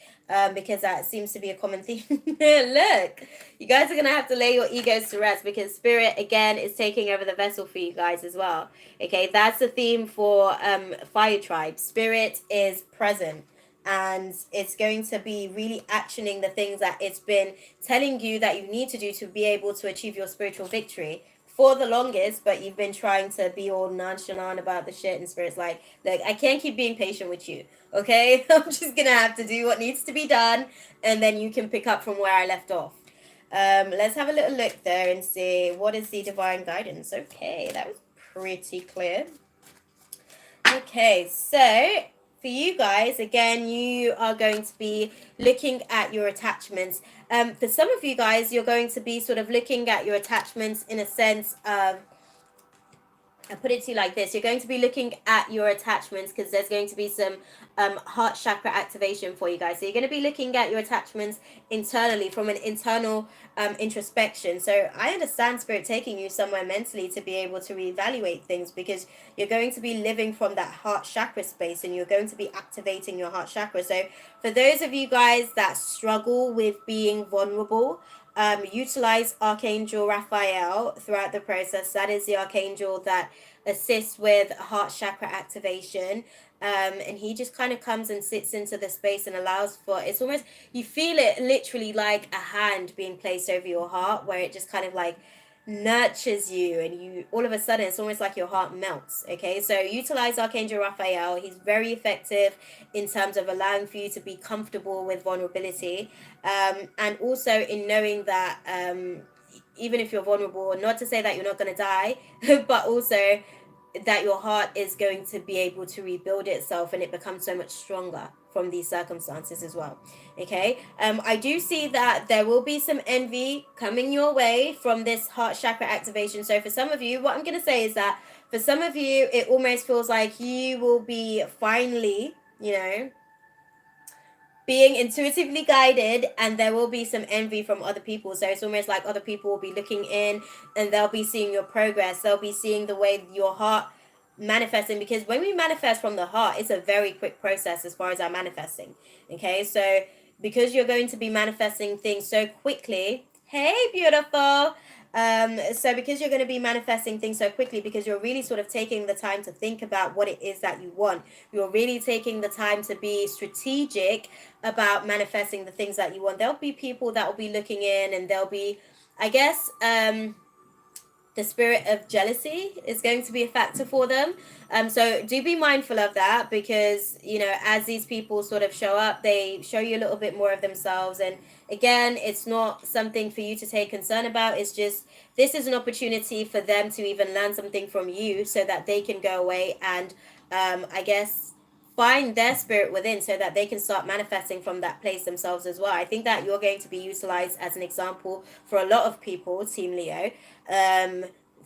because that seems to be a common theme. Look, you guys are going to have to lay your egos to rest, because Spirit, again, is taking over the vessel for you guys as well. Okay, that's the theme for Fire Tribe. Spirit is present, and it's going to be really actioning the things that it's been telling you that you need to do to be able to achieve your spiritual victory for the longest. But you've been trying to be all nonchalant about the shit, and Spirit's like, look, I can't keep being patient with you, okay? I'm just gonna have to do what needs to be done, and then you can pick up from where I left off. Let's have a little look there and see what is the divine guidance. Okay, that was pretty clear. Okay, so for you guys, again, you are going to be looking at your attachments. For some of you guys, you're going to be sort of looking at your attachments in a sense of, I put it to you like this. You're going to be looking at your attachments because there's going to be some heart chakra activation for you guys. So you're going to be looking at your attachments internally from an internal introspection. So I understand Spirit taking you somewhere mentally to be able to reevaluate things, because you're going to be living from that heart chakra space, and you're going to be activating your heart chakra. So for those of you guys that struggle with being vulnerable, utilize Archangel Raphael throughout the process. That is the archangel that assists with heart chakra activation. And he just kind of comes and sits into the space and allows for, it's almost, you feel it literally like a hand being placed over your heart, where it just kind of like nurtures you, and you all of a sudden it's almost like your heart melts. Okay, so utilize Archangel Raphael. He's very effective in terms of allowing for you to be comfortable with vulnerability, and also in knowing that even if you're vulnerable, not to say that you're not going to die, but also that your heart is going to be able to rebuild itself, and it becomes so much stronger from these circumstances as well. Okay, I do see that there will be some envy coming your way from this heart chakra activation. So for some of you, what I'm going to say is that for some of you, it almost feels like you will be finally, being intuitively guided, and there will be some envy from other people. So it's almost like other people will be looking in, and they'll be seeing your progress, they'll be seeing the way your heart manifesting, because when we manifest from the heart, it's a very quick process as far as our manifesting. Okay, so because you're going to be manifesting things so quickly, hey beautiful, so because you're going to be manifesting things so quickly, because you're really sort of taking the time to think about what it is that you want, you're really taking the time to be strategic about manifesting the things that you want, there'll be people that will be looking in, and there'll be, I guess, the spirit of jealousy is going to be a factor for them. So do be mindful of that, because as these people sort of show up, they show you a little bit more of themselves. And again, it's not something for you to take concern about. It's just, this is an opportunity for them to even learn something from you, so that they can go away and I guess find their spirit within, so that they can start manifesting from that place themselves as well. I think that you're going to be utilized as an example for a lot of people, Team Leo,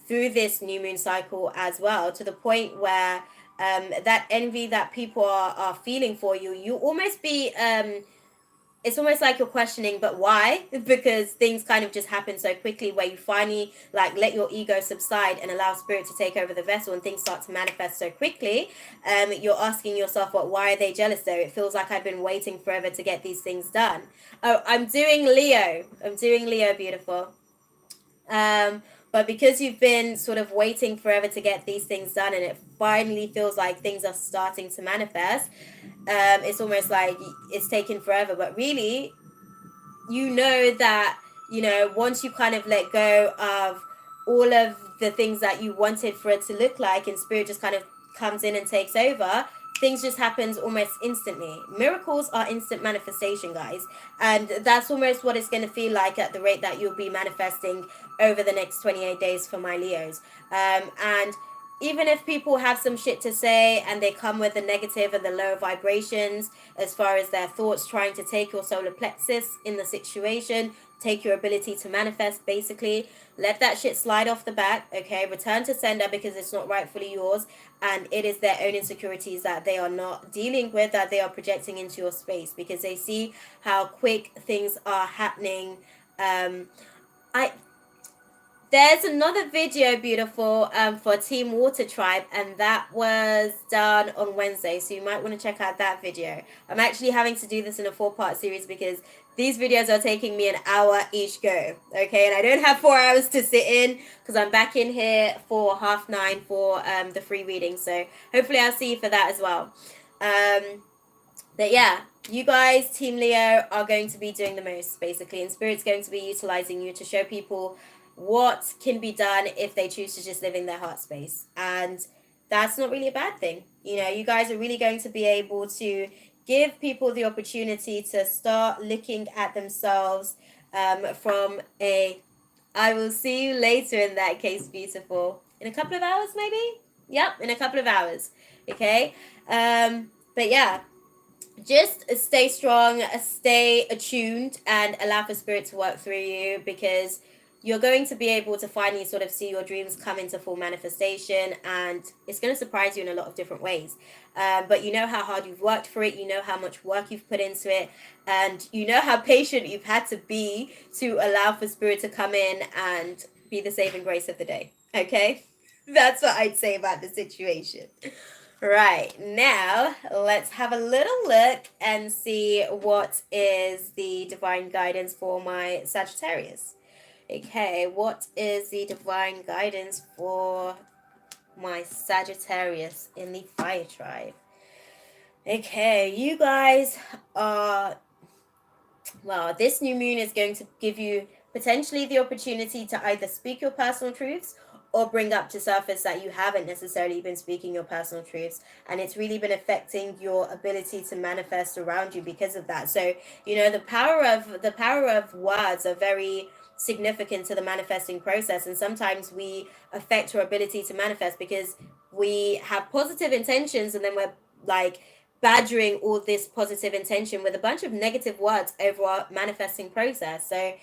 through this new moon cycle as well, to the point where that envy that people are feeling for you, you almost be it's almost like you're questioning, but why? Because things kind of just happen so quickly, where you finally like let your ego subside and allow spirit to take over the vessel, and things start to manifest so quickly. You're asking yourself, what? Why are they jealous though? It feels like I've been waiting forever to get these things done. Oh, I'm doing Leo, beautiful. But because you've been sort of waiting forever to get these things done, and it finally feels like things are starting to manifest, it's almost like it's taken forever. But really, that once you kind of let go of all of the things that you wanted for it to look like, and spirit just kind of comes in and takes over, things just happens almost instantly. Miracles are instant manifestation, guys, and that's almost what it's going to feel like at the rate that you'll be manifesting over the next 28 days for my Leos. And even if people have some shit to say, and they come with the negative and the low vibrations as far as their thoughts trying to take your solar plexus in the situation, take your ability to manifest, basically, let that shit slide off the back. Okay, return to sender, because it's not rightfully yours, and it is their own insecurities that they are not dealing with, that they are projecting into your space, because they see how quick things are happening. I There's another video, beautiful, for Team Water Tribe, and that was done on Wednesday, so you might want to check out that video. I'm actually having to do this in a 4-part series, because these videos are taking me an hour each go, okay? And I don't have 4 hours to sit in, because I'm back in here for 9:30 for the free reading, so hopefully I'll see you for that as well. But yeah, you guys, Team Leo, are going to be doing the most, basically, and Spirit's going to be utilizing you to show people what can be done if they choose to just live in their heart space. And that's not really a bad thing. You guys are really going to be able to give people the opportunity to start looking at themselves from a I will see you later in that case, beautiful. In a couple of hours, maybe? Yep, in a couple of hours. Okay? But yeah, just stay strong, stay attuned, and allow for spirit to work through you, because you're going to be able to finally sort of see your dreams come into full manifestation, and it's going to surprise you in a lot of different ways. But you know how hard you've worked for it, you know how much work you've put into it, and you know how patient you've had to be to allow for spirit to come in and be the saving grace of the day. Okay? That's what I'd say about the situation. Right, now let's have a little look and see what is the divine guidance for my Sagittarius. Okay, what is the divine guidance for my Sagittarius in the fire tribe? Okay, you guys are, well, this new moon is going to give you potentially the opportunity to either speak your personal truths or bring up to surface that you haven't necessarily been speaking your personal truths, and it's really been affecting your ability to manifest around you because of that. So the power of words are very significant to the manifesting process, and sometimes we affect our ability to manifest because we have positive intentions, and then we're like badgering all this positive intention with a bunch of negative words over our manifesting process. So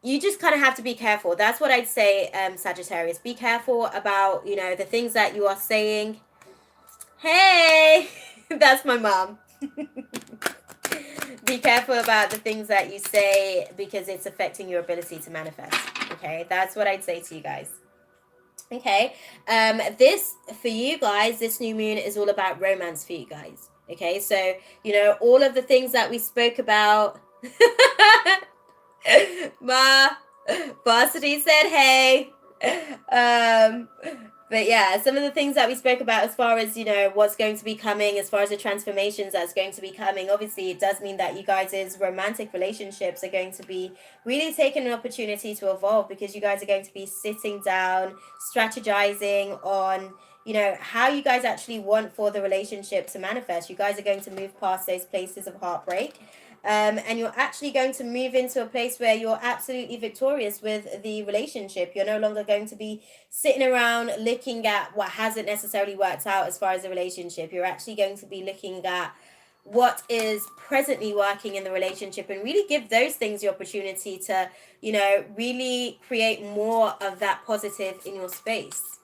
you just kind of have to be careful. That's what I'd say, Sagittarius. Be careful about, the things that you are saying. Hey, that's my mom. Be careful about the things that you say because it's affecting your ability to manifest. Okay, that's what I'd say to you guys. Okay, this for you guys, this new moon is all about romance for you guys. Okay, so all of the things that we spoke about. Ma, Varsity said hey. Um, but yeah, some of the things that we spoke about as far as, what's going to be coming, as far as the transformations that's going to be coming, obviously it does mean that you guys' romantic relationships are going to be really taking an opportunity to evolve, because you guys are going to be sitting down, strategizing on, how you guys actually want for the relationship to manifest. You guys are going to move past those places of heartbreak. And you're actually going to move into a place where you're absolutely victorious with the relationship. You're no longer going to be sitting around looking at what hasn't necessarily worked out as far as the relationship. You're actually going to be looking at what is presently working in the relationship, and really give those things the opportunity to, really create more of that positive in your space,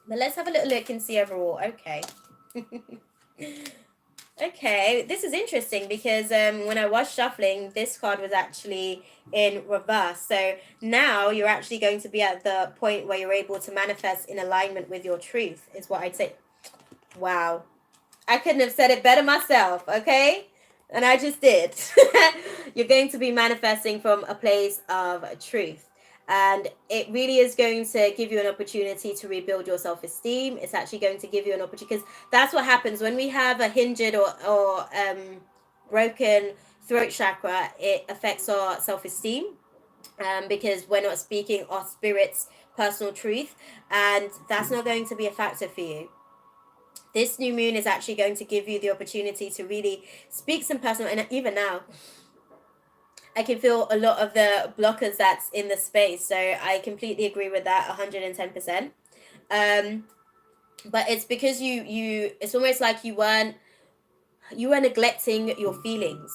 But let's have a little look and see overall. Okay. Okay, this is interesting because when I was shuffling, this card was actually in reverse. So now you're actually going to be at the point where you're able to manifest in alignment with your truth, is what I'd say. Wow. I couldn't have said it better myself, okay? And I just did. You're going to be manifesting from a place of truth. And it really is going to give you an opportunity to rebuild your self-esteem. It's actually going to give you an opportunity, because that's what happens when we have a hinged or broken throat chakra. It affects our self-esteem, because we're not speaking our spirit's personal truth, and that's not going to be a factor for you. This new moon is actually going to give you the opportunity to really speak some personal, and even now I can feel a lot of the blockers that's in the space. So I completely agree with that 110%. But it's because it's almost like you were neglecting your feelings.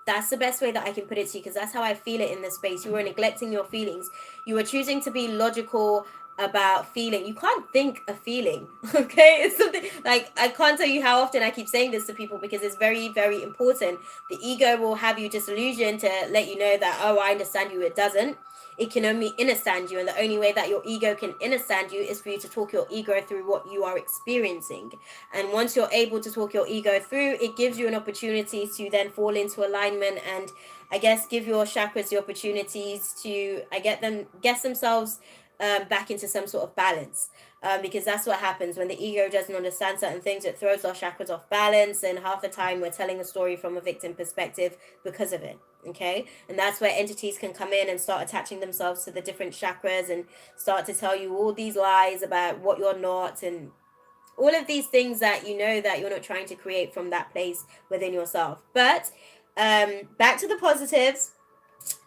That's the best way that I can put it to you, because that's how I feel it in this space. You were neglecting your feelings. You were choosing to be logical about feeling. You can't think a feeling, okay? It's something like, I can't tell you how often I keep saying this to people, because it's very, very important. The ego will have you disillusioned to let you know that, oh, I understand you. It doesn't. It can only understand you, and the only way that your ego can understand you is for you to talk your ego through what you are experiencing. And once you're able to talk your ego through, it gives you an opportunity to then fall into alignment, and I guess give your chakras the opportunities to guess themselves back into some sort of balance. Because that's what happens when the ego doesn't understand certain things. It throws our chakras off balance, and half the time we're telling a story from a victim perspective because of it. Okay, and that's where entities can come in and start attaching themselves to the different chakras and start to tell you all these lies about what you're not, and all of these things that that you're not trying to create from that place within yourself. But back to the positives.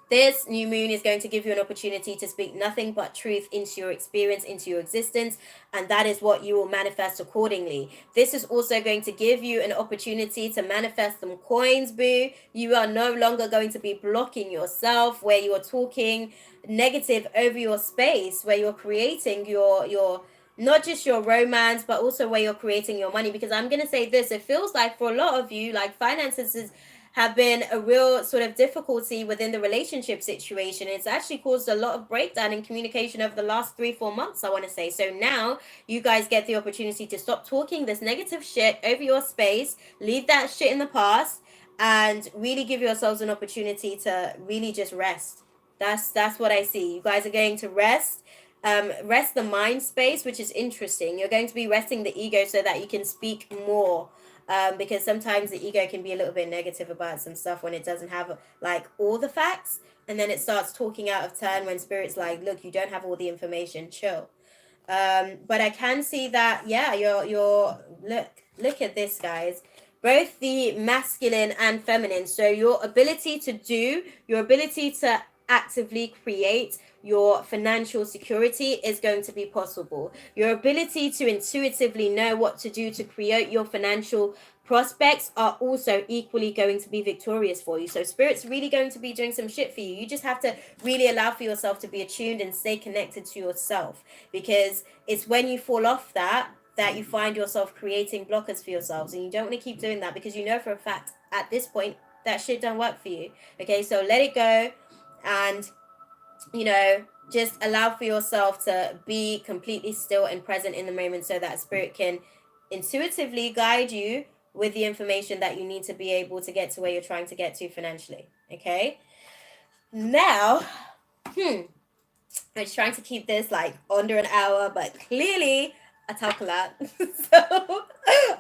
This new moon is going to give you an opportunity to speak nothing but truth into your experience, into your existence, and that is what you will manifest accordingly. This is also going to give you an opportunity to manifest some coins, boo. You are no longer going to be blocking yourself, where you are talking negative over your space, where you're creating your not just your romance, but also where you're creating your money. Because I'm going to say this, it feels like for a lot of you, like finances have been a real sort of difficulty within the relationship situation. It's actually caused a lot of breakdown in communication over the last 3-4 months, I want to say. So now you guys get the opportunity to stop talking this negative shit over your space, leave that shit in the past, and really give yourselves an opportunity to really just rest. That's what I see. You guys are going to rest. Rest the mind space, which is interesting. You're going to be resting the ego so that you can speak more. Because sometimes the ego can be a little bit negative about some stuff when it doesn't have like all the facts, and then it starts talking out of turn when spirit's like, look, you don't have all the information, chill. But I can see that, yeah, you're look at this, guys, both the masculine and feminine. So your ability to actively create your financial security is going to be possible. Your ability to intuitively know what to do to create your financial prospects are also equally going to be victorious for you. So spirit's really going to be doing some shit for you. You just have to really allow for yourself to be attuned and stay connected to yourself, because it's when you fall off that you find yourself creating blockers for yourselves, and you don't want to keep doing that, because you know for a fact at this point that shit don't work for you. Okay, so let it go, and just allow for yourself to be completely still and present in the moment, so that spirit can intuitively guide you with the information that you need to be able to get to where you're trying to get to financially. Okay, now I was trying to keep this like under an hour, but clearly I talk a lot. So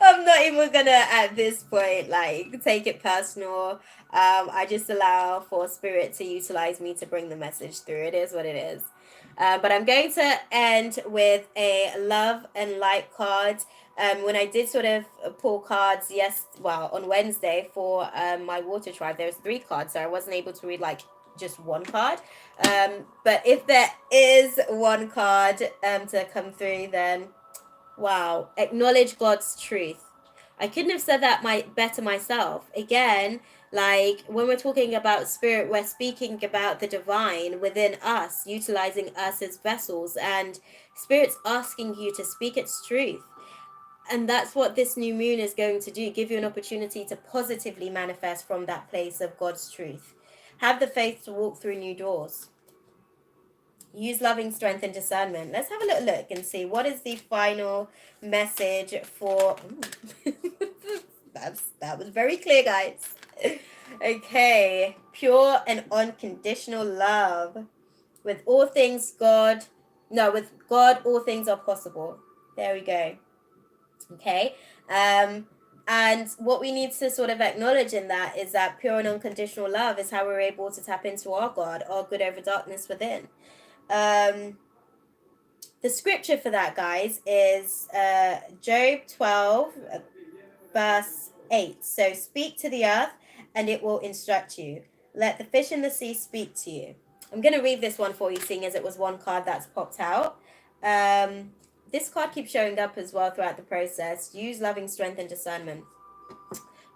I'm not even gonna at this point like take it personal. I just allow for spirit to utilize me to bring the message through. It is what it is. But I'm going to end with a love and light card. When I did sort of pull cards, on Wednesday for my water tribe, there's 3 cards, so I wasn't able to read like just one card. But if there is one card to come through, then wow, acknowledge God's truth. I couldn't have said that better myself. Again, like when we're talking about spirit, we're speaking about the divine within us, utilizing us as vessels, and spirit's asking you to speak its truth. And that's what this new moon is going to do, give you an opportunity to positively manifest from that place of God's truth. Have the faith to walk through new doors. Use loving strength and discernment. Let's have a little look and see what is the final message for. That was very clear, guys. Okay, pure and unconditional love. With God, all things are possible. There we go. Okay. And what we need to sort of acknowledge in that is that pure and unconditional love is how we're able to tap into our God, our good over darkness within. The scripture for that, guys, is Job 12, verse 8. So speak to the earth and it will instruct you. Let the fish in the sea speak to you. I'm going to read this one for you, seeing as it was one card that's popped out. This card keeps showing up as well throughout the process. Use loving strength and discernment.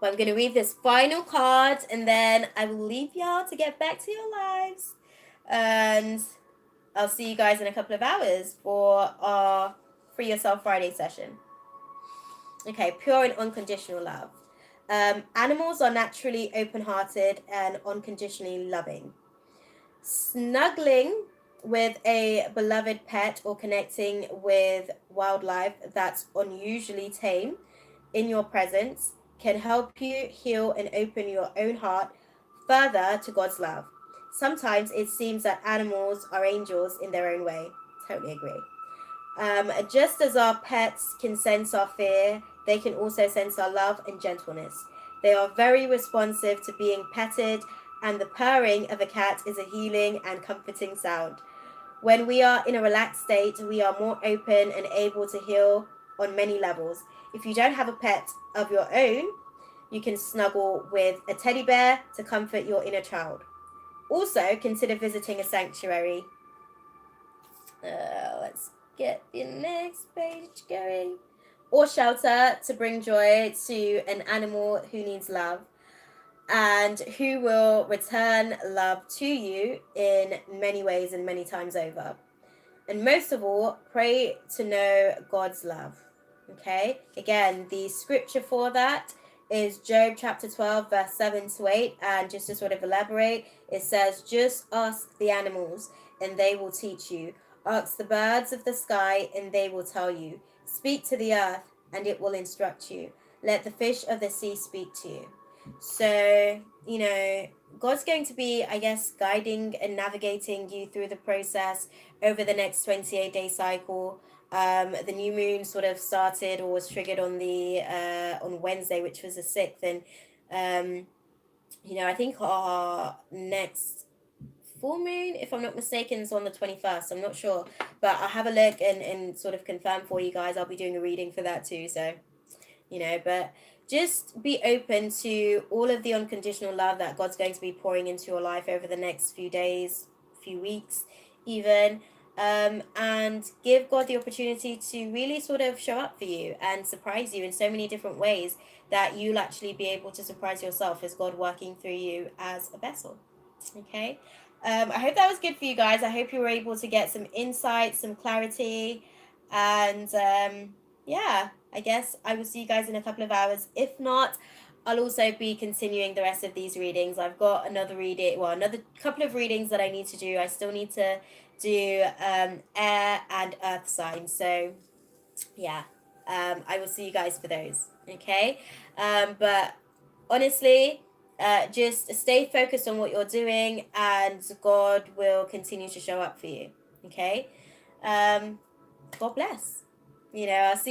But I'm going to read this final card, and then I will leave y'all to get back to your lives. And I'll see you guys in a couple of hours for our Free Yourself Friday session. Okay, pure and unconditional love. Animals are naturally open-hearted and unconditionally loving. Snuggling with a beloved pet or connecting with wildlife that's unusually tame in your presence can help you heal and open your own heart further to God's love. Sometimes it seems that animals are angels in their own way. Totally agree. Just as our pets can sense our fear, they can also sense our love and gentleness. They are very responsive to being petted, and the purring of a cat is a healing and comforting sound. When we are in a relaxed state, we are more open and able to heal on many levels. If you don't have a pet of your own, you can snuggle with a teddy bear to comfort your inner child. Also, consider visiting a sanctuary. Let's get the next page going. Or shelter to bring joy to an animal who needs love and who will return love to you in many ways and many times over. And most of all, pray to know God's love. Okay? Again, the scripture for that is Job chapter 12, verse 7 to 8. And just to sort of elaborate, it says, just ask the animals and they will teach you. Ask the birds of the sky and they will tell you. Speak to the earth and it will instruct you. Let the fish of the sea speak to you. So, God's going to be, I guess, guiding and navigating you through the process over the next 28-day cycle. The new moon sort of started or was triggered on Wednesday, which was the 6th. And, I think our next full moon, if I'm not mistaken, is on the 21st. I'm not sure. But I'll have a look and sort of confirm for you guys. I'll be doing a reading for that too. So, but just be open to all of the unconditional love that God's going to be pouring into your life over the next few days, few weeks, even. And give God the opportunity to really sort of show up for you and surprise you in so many different ways that you'll actually be able to surprise yourself as God working through you as a vessel. Okay. I hope that was good for you guys. I hope you were able to get some insight, some clarity, and yeah, I guess I will see you guys in a couple of hours. If not, I'll also be continuing the rest of these readings. I've got another another couple of readings that I need to do. I still need to do air and earth signs. So yeah, I will see you guys for those. Okay, but honestly, just stay focused on what you're doing, and God will continue to show up for you. Okay, God bless. I'll see.